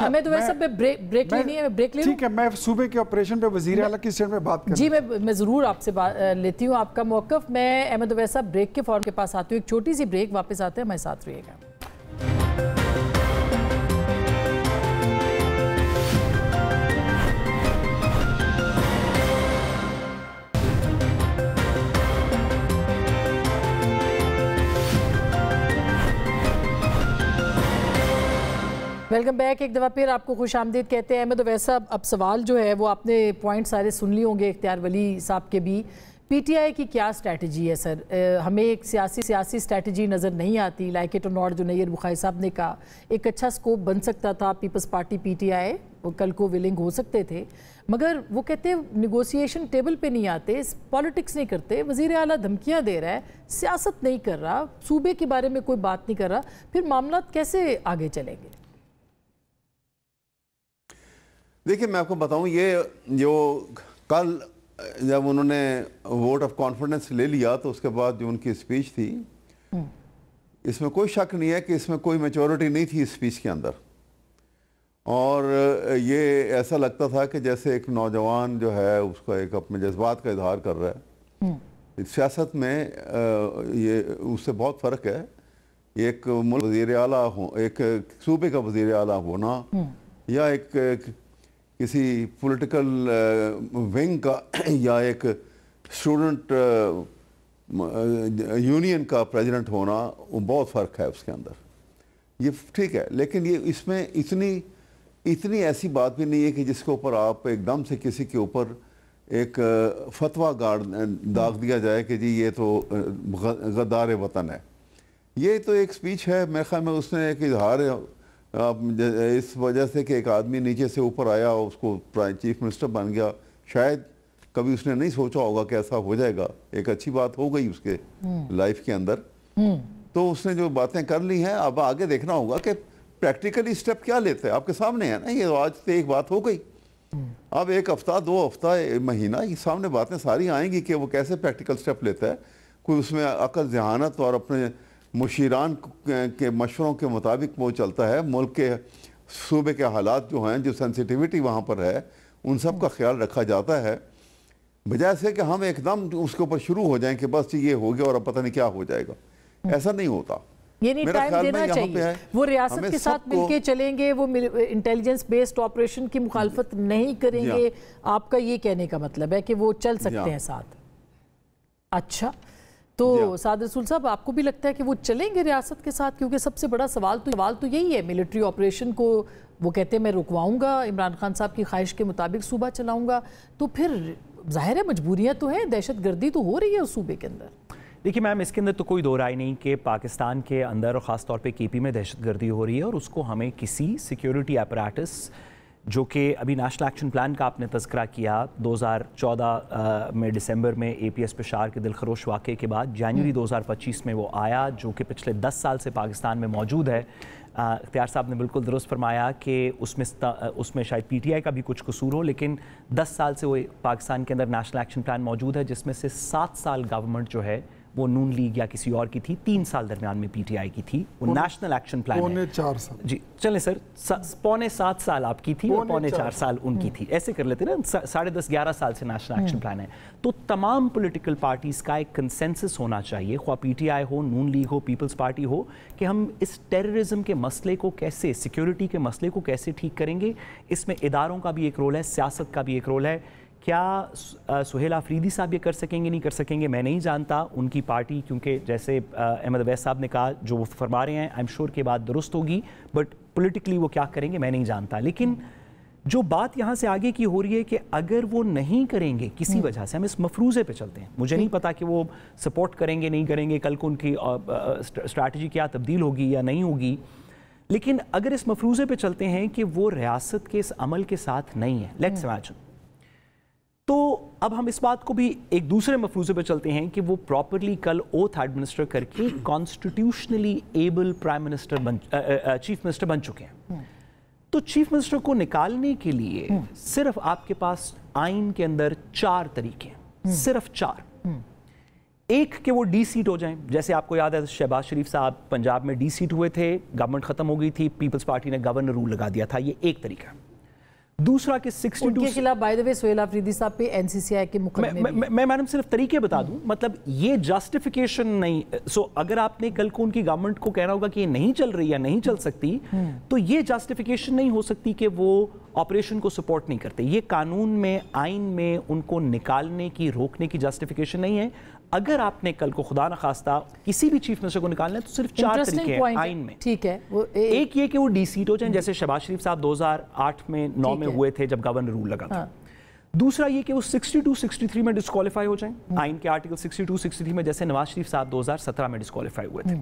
ہمیں تو ویسے بریک لینی ہے، بریک لے لوں. ٹھیک ہے، میں صوبے کے آپریشن پہ وزیر اعلیٰ کی اسٹینڈ میں بات کروں. جی میں ضرور آپ سے لیتی ہوں آپ کا موقف. میں احمد اویس صاحب بریک کے فوراً کے پاس آتی ہوں. ایک چھوٹی سی بریک، واپس آتے ہیں، ہمارے ساتھ رہیے گا. Welcome back. ایک دفعہ پھر آپ کو خوش آمدید کہتے ہیں. احمد اویس صاحب، اب سوال جو ہے وہ آپ نے پوائنٹ سارے سن لی ہوں گے اختیار ولی صاحب کے بھی، PTI کی کیا اسٹریٹجی ہے سر؟ ہمیں ایک سیاسی اسٹریٹجی نظر نہیں آتی. لائک اٹ اور ناٹ جو نیر بخاری صاحب نے کہا, ایک اچھا سکوپ بن سکتا تھا. پیپلز پارٹی PTI وہ کل کو ولنگ ہو سکتے تھے, مگر وہ کہتے ہیں نیگوسیشن ٹیبل پہ نہیں آتے, پالیٹکس نہیں کرتے. وزیر اعلیٰ دھمکیاں دے رہا ہے, سیاست نہیں کر رہا, صوبے کے بارے میں کوئی بات نہیں کر رہا, پھر معاملات کیسے آگے چلیں گے؟ دیکھیں میں آپ کو بتاؤں, یہ جو کل جب انہوں نے ووٹ آف کانفیڈنس لے لیا تو اس کے بعد جو ان کی اسپیچ تھی, اس میں کوئی شک نہیں ہے کہ اس میں کوئی میچورٹی نہیں تھی اسپیچ کے اندر, اور یہ ایسا لگتا تھا کہ جیسے ایک نوجوان جو ہے اس کا ایک اپنے جذبات کا اظہار کر رہا ہے. سیاست میں یہ اس سے بہت فرق ہے. ایک ملک وزیر اعلیٰ ایک صوبے کا وزیر اعلیٰ ہونا یا ایک کسی پولیٹیکل ونگ کا یا ایک اسٹوڈنٹ یونین کا پریزیڈنٹ ہونا, وہ بہت فرق ہے اس کے اندر. یہ ٹھیک ہے, لیکن یہ اس میں اتنی ایسی بات بھی نہیں ہے کہ جس کے اوپر آپ ایک دم سے کسی کے اوپر ایک فتویٰ داغ دیا جائے کہ جی یہ تو غدار وطن ہے. یہ تو ایک سپیچ ہے, میرے خیال میں اس نے ایک اظہار اس وجہ سے کہ ایک آدمی نیچے سے اوپر آیا, اس کو چیف منسٹر بن گیا, شاید کبھی اس نے نہیں سوچا ہوگا کہ ایسا ہو جائے گا. ایک اچھی بات ہو گئی اس کے لائف کے اندر, تو اس نے جو باتیں کر لی ہیں, اب آگے دیکھنا ہوگا کہ پریکٹیکلی سٹیپ کیا لیتے ہیں. آپ کے سامنے ہے نا, یہ آج سے ایک بات ہو گئی, اب ایک ہفتہ 2 ہفتہ مہینہ یہ سامنے باتیں ساری آئیں گی کہ وہ کیسے پریکٹیکل سٹیپ لیتا ہے. کوئی اس میں عقل ذہانت اور اپنے مشیران کے مشوروں کے مطابق وہ چلتا ہے. ملک کے صوبے کے حالات جو ہیں, جو سینسیٹیوٹی وہاں پر ہے, ان سب کا خیال رکھا جاتا ہے, بجائے سے کہ ہم ایک دم اس کے اوپر شروع ہو جائیں کہ بس یہ ہو گیا اور اب پتہ نہیں کیا ہو جائے گا. ایسا نہیں ہوتا. یعنی ٹائم دینا چاہیے. وہ ریاست کے ساتھ مل کے چلیں گے, وہ انٹیلیجنس بیسڈ آپریشن کی مخالفت نہیں کریں گے. آپ کا یہ کہنے کا مطلب ہے کہ وہ چل سکتے ہیں ساتھ. اچھا, تو سعد رسول صاحب آپ کو بھی لگتا ہے کہ وہ چلیں گے ریاست کے ساتھ؟ کیونکہ سب سے بڑا سوال تو یہی ہے, ملٹری آپریشن کو وہ کہتے ہیں میں رکواؤں گا, عمران خان صاحب کی خواہش کے مطابق صوبہ چلاؤں گا, تو پھر ظاہر ہے مجبوریاں تو ہیں, دہشت گردی تو ہو رہی ہے اس صوبے کے اندر. دیکھیے میم, اس کے اندر تو کوئی دو رائے نہیں کہ پاکستان کے اندر اور خاص طور پہ KP میں دہشت گردی ہو رہی ہے, اور اس کو ہمیں کسی سیکیورٹی اپریٹس, جو کہ ابھی نیشنل ایکشن پلان کا آپ نے تذکرہ کیا, 2014 میں دسمبر میں APS پشاور کے دلخروش واقعے کے بعد جنوری 2025 میں وہ آیا, جو کہ پچھلے 10 سال سے پاکستان میں موجود ہے. اختیار صاحب نے بالکل درست فرمایا کہ اس میں شاید PTI کا بھی کچھ قصور ہو, لیکن 10 سال سے وہ پاکستان کے اندر نیشنل ایکشن پلان موجود ہے, جس میں سے 7 سال گورنمنٹ جو ہے وہ نون لیگ یا کسی اور کی تھی, 3 سال درمیان میں PTI کی تھی. وہ نیشنل ایکشن پلان ہے 4 سال. جی چلیں سر, 7.25 سال آپ کی تھی اور 4.25 سال ان کی تھی, ایسے کر لیتے نا, 10.5-11 سال سے نیشنل ایکشن پلان ہے. تو تمام پولیٹیکل پارٹیز کا ایک کنسنسس ہونا چاہیے, خواہ PTI ہو, نون لیگ ہو, پیپلز پارٹی ہو, کہ ہم اس ٹیررزم کے مسئلے کو کیسے, سیکیورٹی کے مسئلے کو کیسے ٹھیک کریں گے. اس میں اداروں کا بھی ایک رول ہے, سیاست کا بھی ایک رول ہے. کیا سہیل آفریدی صاحب یہ کر سکیں گے, نہیں کر سکیں گے, میں نہیں جانتا. ان کی پارٹی, کیونکہ جیسے احمد اویس صاحب نے کہا, جو وہ فرما رہے ہیں آئی ایم شور کہ بات درست ہوگی, بٹ پولیٹیکلی وہ کیا کریں گے میں نہیں جانتا. لیکن جو بات یہاں سے آگے کی ہو رہی ہے کہ اگر وہ نہیں کریں گے کسی وجہ سے, ہم اس مفروضے پہ چلتے ہیں, مجھے نہیں پتا کہ وہ سپورٹ کریں گے نہیں کریں گے, کل کو ان کی اسٹریٹجی کیا تبدیل ہوگی یا نہیں ہوگی, لیکن اگر اس مفروضے پہ چلتے ہیں کہ وہ ریاست کے اس عمل کے ساتھ نہیں ہے, لیٹس امیجن, تو اب ہم اس بات کو بھی ایک دوسرے مفروضے پہ چلتے ہیں کہ وہ پراپرلی کل اوتھ ایڈمنسٹر کر کے کانسٹیٹیوشنلی ایبل چیف منسٹر بن چکے ہیں. تو چیف منسٹر کو نکالنے کے لیے صرف آپ کے پاس آئین کے اندر 4 طریقے ہیں, صرف 4. ایک کہ وہ ڈی سیٹ ہو جائیں, جیسے آپ کو یاد ہے شہباز شریف صاحب پنجاب میں ڈی سیٹ ہوئے تھے, گورنمنٹ ختم ہو گئی تھی, پیپلز پارٹی نے گورنر رول لگا دیا تھا, یہ ایک طریقہ. دوسرا کہ 62 ان کے خلاف بائی دی وے سہیل آفریدی صاحب پہ NCCI کے مقدمے میں میڈم صرف طریقے بتا دوں, مطلب یہ جسٹیفیکیشن نہیں. سو اگر آپ نے کل کو ان کی گورنمنٹ کو کہنا ہوگا کہ یہ نہیں چل رہی یا نہیں چل سکتی, تو یہ جسٹیفیکیشن نہیں ہو سکتی کہ وہ آپریشن کو سپورٹ نہیں کرتے. یہ قانون میں, آئین میں ان کو نکالنے کی, روکنے کی جسٹیفیکیشن نہیں ہے. اگر آپ نے کل کو خدا نخواستہ کسی بھی چیف منسٹر کو نکالنا ہے تو صرف 4 طریقے ہیں آئین میں. ٹھیک ہے, ایک یہ کہ وہ ڈی سیٹ ہو جائیں, جیسے شہباز شریف صاحب 2008 میں 9 میں ہوئے تھے جب گورنر رول لگا تھا. दूसरा ये कि वो 62-63 में डिस्क्वालीफाई हो जाएं, आइन के आर्टिकल 62-63 में, जैसे नवाज शरीफ साहब 2017 में डिस्क्वालीफाई हुए थे।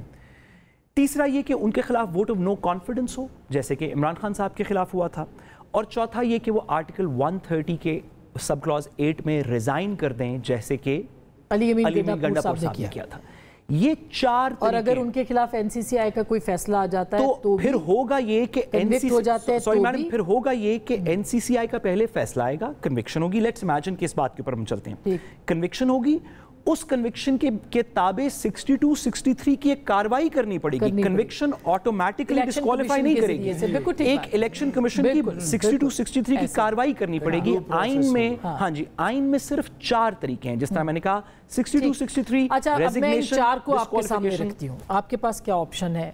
तीसरा ये कि उनके खिलाफ वोट ऑफ नो कॉन्फिडेंस हो, जैसे कि इमरान खान साहब के खिलाफ हुआ था। और चौथा ये कि वो आर्टिकल 130 के सब क्लॉज 8 में रिजाइन कर दें, जैसे कि अली अमीन गंडापुर साहब ने किया था। ये चार, और अगर उनके खिलाफ एनसीसीआई का कोई फैसला आ जाता है तो फिर होगा ये कि सॉरी मैडम, फिर होगा ये कि एनसीसीआई का पहले फैसला आएगा, कन्विक्शन होगी। लेट्स इमेजिन कि इस बात के ऊपर हम चलते हैं, कन्विक्शन होगी, उस कन्विक्शन के ताबे 62-63 की एक कार्रवाई करनी पड़ेगी। कन्विक्शन ऑटोमेटिकली डिस्क्वालीफाई नहीं करेगी, एक इलेक्शन कमीशन की 62-63 की कार्रवाई करनी पड़ेगी। आइन में, हाँ जी, आइन में सिर्फ 4 तरीके हैं, जिस तरह मैंने कहा 62-63। अच्छा, अब मैं इन 4 को आपके सामने रखती हूँ, आपके पास क्या ऑप्शन है?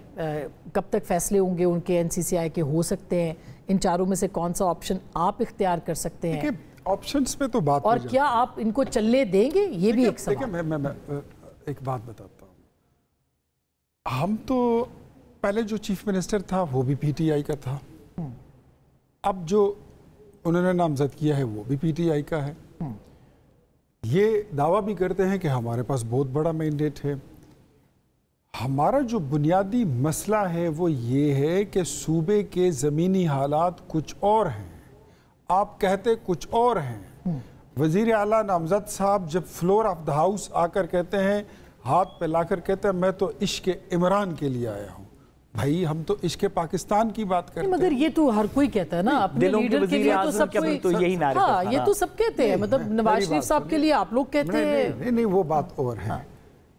कब तक फैसले होंगे उनके एनसीसीआई के हो सकते हैं? इन चारों में से कौन सा ऑप्शन आप इख्तियार कर सकते हैं? ऑप्शंस पे तो बात, और क्या आप इनको चलने देंगे, ये भी एक सवाल। देखिए, मैं एक बात बताता हूँ। हम तो पहले जो चीफ मिनिस्टर था वो भी पीटीआई का था, अब जो उन्होंने नामजद किया है वो भी पीटीआई का है। ये दावा भी करते हैं कि हमारे पास बहुत बड़ा मैंडेट है। हमारा जो बुनियादी मसला है वो ये है कि सूबे के ज़मीनी हालात कुछ और हैं, आप कहते कुछ और हैं। वजीर आला नामजद साहब जब फ्लोर ऑफ द हाउस आकर कहते हैं, हाथ पे लाकर कहते हैं मैं तो इश्क इमरान के लिए आया हूँ, भाई हम तो इश्क पाकिस्तान की बात करते हैं। मगर ये तो हर कोई कहता है ना, अपने लीडर के लिए तो सब कोई, तो यही नारे, हाँ, ये तो सब कहते हैं। मतलब नवाज शरीफ साहब के लिए आप लोग कहते हैं, नहीं वो बात और है।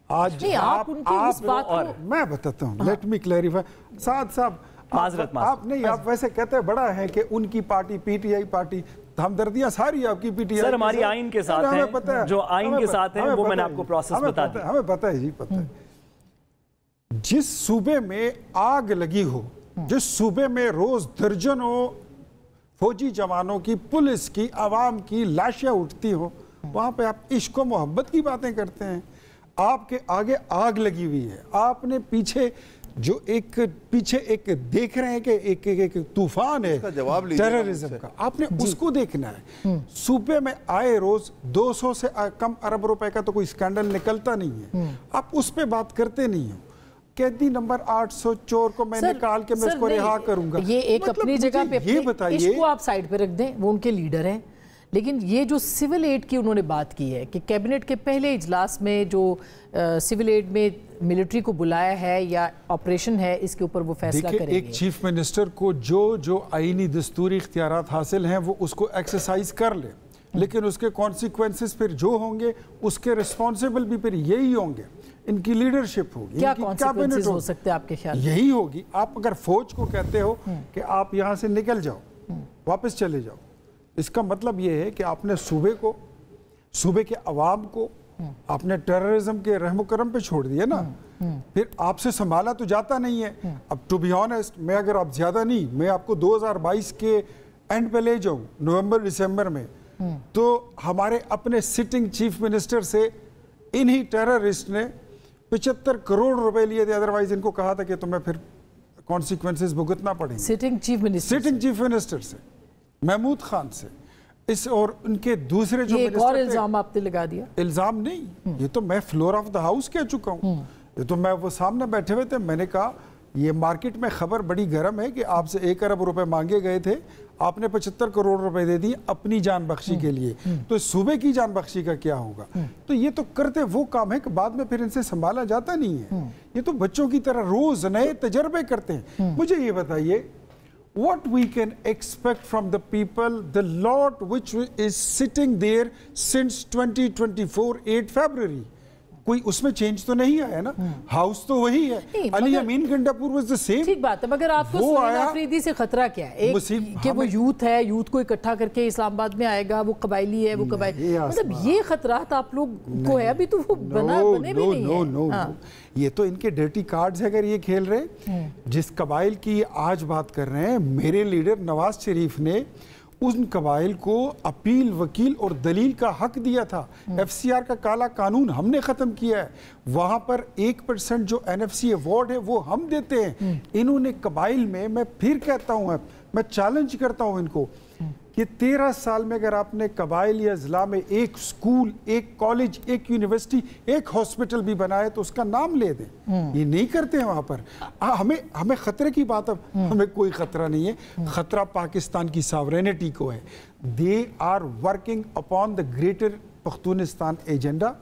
आज आप उनकी उस बात को, मैं बताता हूँ, लेट मी क्लैरिफाई। साहब आप नहीं, आप वैसे कहते हैं बड़ा है कि उनकी पार्टी पीटीआई पार्टी, हमदर्दियां सारी आपकी पीटीआई सर हमारी आइन के साथ है, जो आइन के साथ है वो मैंने आपको प्रोसेस बता दिया। हमें पता है जी, पता है। जिस सूबे में आग लगी हो, जिस सूबे में रोज दर्जनों फौजी जवानों की, पुलिस की, आवाम की लाशें उठती हो, वहां पे आप इश्क और मोहब्बत की बातें करते हैं। आपके आगे आग लगी हुई है, आपने पीछे जो पीछे एक देख रहे हैं कि एक तूफान है टेररिज्म का, आपने उसको देखना है। सूबे में आए रोज 200 से कम अरब रुपए का तो कोई स्कैंडल निकलता नहीं है, आप उस पे बात करते नहीं हो। कैदी नंबर 800 चोर को मैं निकाल के मैं उसको रिहा करूंगा, ये एक मतलब अपनी जगह पे, ये बताइए, इसको आप साइड पे रख दें, वो उनके लीडर हैं। लेकिन ये जो सिविल एड की उन्होंने बात की है कि कैबिनेट के पहले इजलास में जो सिविल एड में मिलिट्री को बुलाया है या ऑपरेशन है, इसके ऊपर वो फैसला करेंगे। एक चीफ मिनिस्टर को जो आईनी दस्तूरी इख्तियारात हासिल हैं वो उसको एक्सरसाइज कर ले, लेकिन उसके कॉन्सिक्वेंसेस फिर जो होंगे उसके रिस्पॉन्सिबल भी फिर यही होंगे। इनकी लीडरशिप होगी, क्या कॉन्सिक्वेंसेस हो सकते हैं आपके ख्याल? यही होगी। आप अगर फौज को कहते हो कि आप यहाँ से निकल जाओ, वापस चले जाओ, इसका मतलब ये है कि आपने सूबे के अवाम को आपने टेररिज्म के रहम करम पे छोड़ दिया ना, फिर आपसे संभाला तो जाता नहीं है। अब टू बी ऑनेस्ट, मैं अगर आप ज्यादा नहीं, मैं आपको 2022 के एंड पे ले जाऊं, नवंबर दिसंबर में, तो हमारे अपने सिटिंग चीफ मिनिस्टर से इन्हीं टेररिस्ट ने 75 करोड़ रुपए लिए थे, अदरवाइज इनको कहा था कि तुम्हें फिर कॉन्सिक्वेंसेस भुगतना पड़ेंगे। सिटिंग चीफ मिनिस्टर से महमूद खान से, इस और उनके दूसरे जो एक और इल्जाम आपने लगा दिया। इल्जाम नहीं, ये तो मैं फ्लोर ऑफ द हाउस कह चुका हूँ, ये तो मैं वो सामने बैठे हुए थे, मैंने कहा ये मार्केट में खबर बड़ी गर्म है कि आपसे 1 अरब रुपए मांगे गए थे, आपने 75 करोड़ रुपए दे दिए अपनी जान बख्शी के लिए, तो सूबे की जान बख्शी का क्या होगा? तो ये तो करते वो काम है कि बाद में फिर इनसे संभाला जाता नहीं है। ये तो बच्चों की तरह रोज नए तजर्बे करते हैं। मुझे ये बताइए, what we can expect from the people, the lot which is sitting there since 2024 8 February, कोई उसमें चेंज तो नहीं आया ना, हाउस तो वही है। अली अमीन गंडापुर वाज द सेम। ठीक बात है, मगर आपको सुनील अफरीदी से खतरा क्या है? एक कि वो यूथ है, यूथ को इकट्ठा करके इस्लामाबाद में आएगा, वो कबायली है, वो कबायली, मतलब ये खतरात आप लोग को है। अभी तो वो बने भी नहीं है। ये तो इनके डर्टी कार्ड्स है अगर ये खेल रहे। जिस कबाइल की आज बात कर रहे हैं, मेरे लीडर नवाज शरीफ ने उन कबाइल को अपील, वकील और दलील का हक दिया था। एफसीआर का काला कानून हमने खत्म किया है, वहां पर 1% जो एनएफसी अवार्ड है वो हम देते हैं। इन्होंने कबाइल में, मैं फिर कहता हूं, मैं चैलेंज करता हूं इनको कि 13 साल में अगर आपने कबाइल या ज़िला में एक स्कूल, एक कॉलेज, एक यूनिवर्सिटी, एक हॉस्पिटल भी बनाए तो उसका नाम ले दें। ये नहीं करते हैं वहां पर। हमें खतरे की बात, अब हमें कोई खतरा नहीं है, खतरा पाकिस्तान की सॉवरेनिटी को है। They are working upon the greater Pakhtunistan agenda,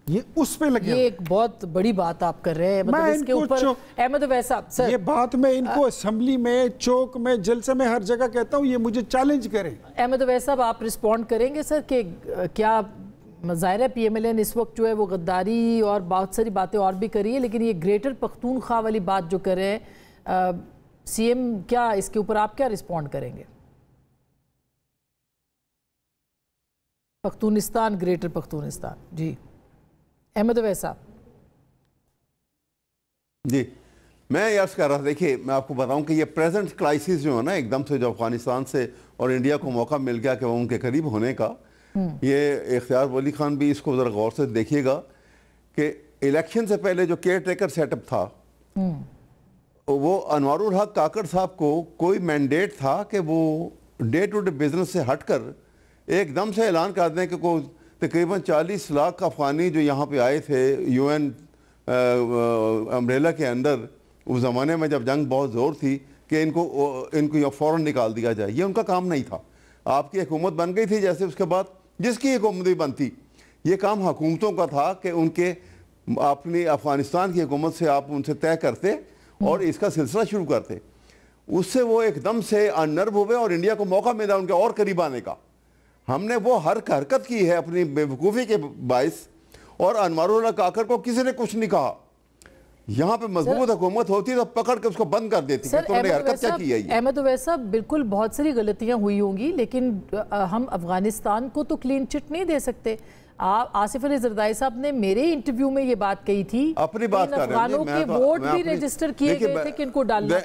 ये उस पे लगे। ये एक बहुत बड़ी बात आप कर रहे हैं, मतलब इसके ऊपर अहमद वैसा सर, ये बात मैं इनको असेंबली में, चौक में, जलसे में, हर जगह कहता हूँ, ये मुझे चैलेंज करें। अहमद वैसा आप रिस्पॉन्ड करेंगे सर कि क्या ज़ाहिर है PMLN इस वक्त जो है वो गद्दारी और बहुत सारी बातें और भी करी है, लेकिन ये ग्रेटर पख्तूनख्वा वाली बात जो कर रहे हैं CM, क्या इसके ऊपर आप क्या रिस्पॉन्ड करेंगे? पख्तूनिस्तान, ग्रेटर पख्तूनिस्तान, जी अहमद वैसा। जी मैं अर्ज कर रहा था, देखिए मैं आपको बताऊं कि ये प्रेजेंट क्राइसिस जो है ना, एकदम से जो अफगानिस्तान से और इंडिया को मौका मिल गया कि वो उनके करीब होने का, ये इख्तियार वली खान भी इसको ज़रा गौर से देखिएगा कि इलेक्शन से पहले जो केयर टेकर सेटअप था, वो अनवारुल हक काकड़ साहब को कोई मैंडेट था कि वो डे टू डे बिजनेस से हटकर एकदम से ऐलान कर दें कि कोई तकरीबन 40 लाख अफगानी जो यहाँ पे आए थे UN अम्ब्रेला के अंदर, उस ज़माने में जब जंग बहुत ज़ोर थी, कि इनको फ़ौरन निकाल दिया जाए। ये उनका काम नहीं था। आपकी हुकूमत बन गई थी जैसे, उसके बाद जिसकी हुकूमत भी बनती, ये काम हुकूमतों का था कि उनके अपनी अफ़गानिस्तान की हुकूमत से आप उनसे तय करते और इसका सिलसिला शुरू करते। उससे वो एकदम से अनर्व हुए और इंडिया को मौका मिला उनके और करीब आने का। हमने वो हरकत की है अपनी बेवकूफ़ी के बाइस, और अनवारुल हक काकड़ को किसी ने कुछ नहीं कहा। यहाँ पे मजबूत हुकूमत होती तो पकड़ के उसको बंद कर देती। तो हरकत क्या की है? अहमद वैसा, बिल्कुल बहुत सारी गलतियां हुई होंगी, लेकिन हम अफगानिस्तान को तो क्लीन चिट नहीं दे सकते। आसिफ अली जरदारी साहब ने मेरे इंटरव्यू में ये बात कही थी, अपनी बात कर अफगानों के वोट भी रजिस्टर किए गए थे कि इनको डालना,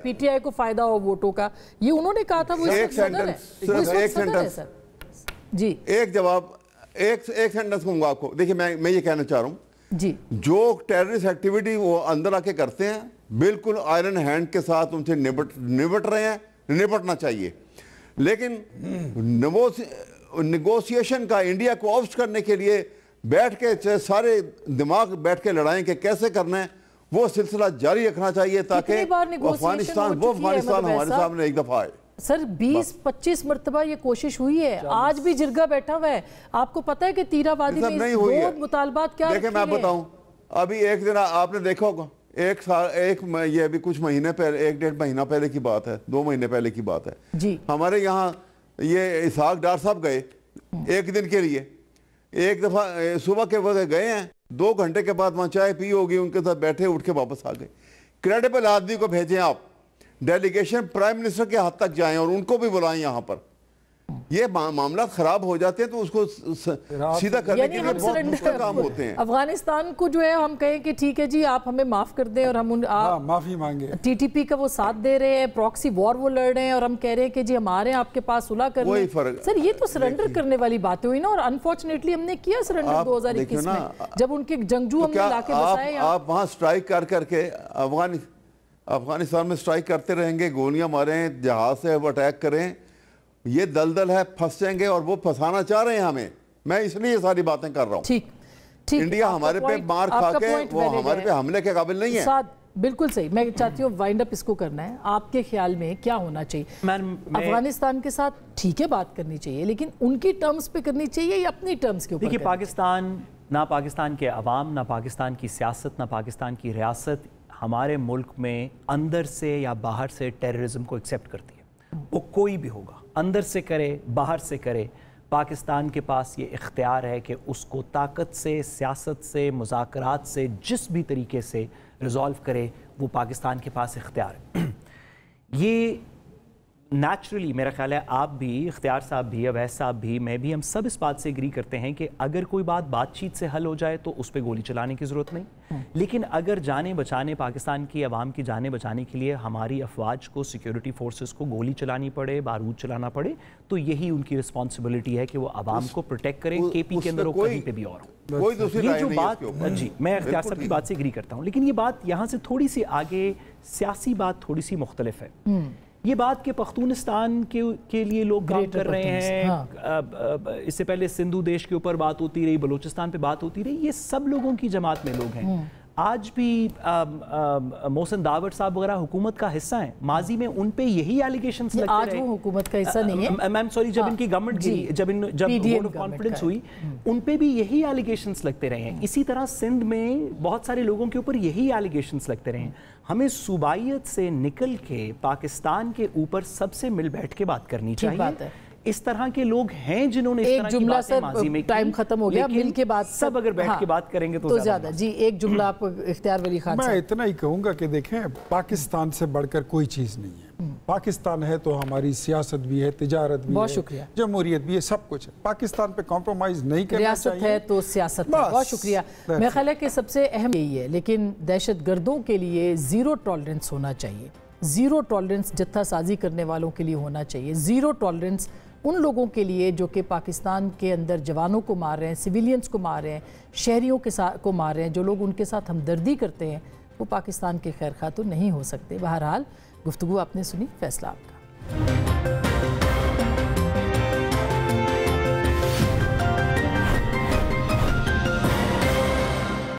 PTI को फायदा हो वोटों का, ये उन्होंने कहा था। वो एक सेंटेंस जी, एक जवाब, एक सेंटेंस दूंगा आपको। देखिए मैं ये कहना चाह रहा हूँ जी, जो टेररिस्ट एक्टिविटी वो अंदर आके करते हैं, बिल्कुल आयरन हैंड के साथ उनसे निपट रहे हैं, निपटना चाहिए। लेकिन नेगोशिएशन का इंडिया को ऑब्स करने के लिए बैठ के सारे दिमाग बैठ के लड़ाएं कि कैसे करना है, वो सिलसिला जारी रखना चाहिए, ताकि अफगानिस्तान हमारे सामने एक दफा आए। सर 20-25 मरतबा ये कोशिश हुई है, आज भी जिरगा बैठा हुआ है। आपको पता है कि तीरा वादी में दो मुतालबात क्या देखें, मैं बताऊं, अभी एक दिन आपने देखा होगा, ये अभी कुछ महीने पहले, 1-1.5 महीना पहले की बात है, 2 महीने पहले की बात है जी। हमारे यहाँ ये इसहाक डार साहब गए एक दिन के लिए, एक दफा सुबह के वक्त गए हैं, 2 घंटे के बाद वहां चाय पी होगी, उनके साथ बैठे, उठ के वापस आ गए। क्रेडिबल आदमी को भेजें आप, डेलीगेशन प्राइम मिनिस्टर के हद तक जाएं और उनको भी बुलाएं यहाँ पर। ये मामला खराब हो जाते हैं तो उसको सीधा करने के लिए बहुत मुश्किल काम होते हैं। अफगानिस्तान को जो है हम कहें कि ठीक है जी, आप हमें माफ कर दें, और हम माफी मांगे। TTP का वो साथ दे रहे हैं, प्रॉक्सी वॉर वो लड़ रहे हैं, और हम कह रहे हैं कि जी हमारे आपके पास सुलह कर लें। सर ये तो सरेंडर करने वाली बातें हुई ना, और अनफॉर्चुनेटली हमने किया सरेंडर 2021 में, जब उनके जंगजू हमने लाके बसाए। आप वहाँ स्ट्राइक कर करके अफगानिस्तान में स्ट्राइक करते रहेंगे, गोलियां मारें, जहाज से अटैक करें, ये दलदल है, फंस जाएंगे, और वो फंसाना चाह रहे हैं हमें। मैं इसलिए ये सारी बातें कर रहा हूँ। ठीक, इंडिया हमारे पे मार खा के वो हमारे पे हमले के काबिल नहीं है। बिल्कुल सही। मैं चाहती हूँ वाइंड अप इसको करना है। आपके ख्याल में क्या होना चाहिए? अफगानिस्तान के साथ ठीक है बात करनी चाहिए, लेकिन उनकी टर्म्स पे करनी चाहिए या अपनी टर्म्स के ऊपर? देखिए, पाकिस्तान, ना पाकिस्तान के अवाम, ना पाकिस्तान की सियासत, ना पाकिस्तान की रियासत हमारे मुल्क में अंदर से या बाहर से टेररिज्म को एक्सेप्ट करती है। वो कोई भी होगा, अंदर से करे, बाहर से करे, पाकिस्तान के पास ये इख्तियार है कि उसको ताकत से, सियासत से, मुज़ाकरात से, जिस भी तरीके से रिज़ॉल्व करे, वो पाकिस्तान के पास इख्तियार है। ये नेचुरली मेरा ख्याल है आप भी, इख्तियार साहब भी, अवैस साहब भी, मैं भी, हम सब इस बात से एग्री करते हैं कि अगर कोई बात बातचीत से हल हो जाए तो उस पर गोली चलाने की ज़रूरत नहीं। लेकिन अगर जाने बचाने, पाकिस्तान की आवाम की जाने बचाने के लिए हमारी अफवाज को, सिक्योरिटी फोर्सेस को गोली चलानी पड़े, बारूद चलाना पड़े, तो यही उनकी रिस्पॉन्सिबिलिटी है कि वो आवाम को प्रोटेक्ट करें, KP के अंदर हो, कहीं पर भी और हो। ये जो बात, जी मैं इख्तियार साहब की बात से एग्री करता हूँ, लेकिन ये बात यहाँ से थोड़ी सी आगे, सियासी बात थोड़ी सी मुख्तलिफ है। یہ بات کہ پختونستان کے لیے لوگ کام کر رہے ہیں، اس سے پہلے سندھو دیش کے اوپر بات ہوتی رہی، بلوچستان پہ بات ہوتی رہی، یہ سب لوگوں کی جماعت میں لوگ ہیں. آج بھی محسن داوڑ صاحب وغیرہ حکومت کا حصہ ہیں. ماضی میں ان پہ یہی ایلیگیشنز لگتے رہے. آج وہ حکومت کا حصہ نہیں ہے. میم سوری، جب ان کی گورنمنٹ گری، جب ووٹ آف کانفیڈنس ہوئی، ان پہ بھی یہی ایلیگیشنز لگتے رہے ہیں. اسی طرح سندھ میں بہت سارے لوگوں کے اوپر یہی ایلیگیشنز لگتے رہے ہیں. ہمیں صوبائیت سے نکل کے پاکستان کے اوپر سب سے مل بیٹھ کے بات کرنی چاہیے. اس طرح کے لوگ ہیں جنہوں نے اس طرح کی باتیں ماضی میں کی. ٹائم ختم ہو گیا، مل کے بات سب اگر بیٹھ کے بات کریں گے تو زیادہ. جی ایک جملہ آپ اختیار ولی خان صاحب. میں اتنا ہی کہوں گا کہ دیکھیں پاکستان سے بڑھ کر کوئی چیز نہیں ہے. پاکستان ہے تو ہماری سیاست بھی ہے، تجارت بھی ہے، جمہوریت بھی ہے، سب کچھ ہے. پاکستان پہ کمپرومائز نہیں کرنا چاہیے. ریاست ہے تو سیاست ہے. بہت شکریہ. میرا خیال ہے کہ سب سے اہم یہی ہے، لیکن دہشت گردوں کے لیے زیرو ٹالرنس ہونا چاہیے. زیرو ٹالرنس جتھا سازی کرنے والوں کے لیے ہونا چاہیے. زیرو ٹالرنس ان لوگوں کے لیے جو کہ پاکستان کے اندر جوانوں کو مار رہے ہیں، سویلینز کو مار رہے ہیں، شہریوں کو مار رہے ہیں، جو لوگ ان کے ساتھ ہمدردی کرتے ہیں، وہ پاکستان کے خیر خواہ تو نہیں ہو سکتے. بہرحال گفتگو آپ نے سنی، فیصلہ آپ کا.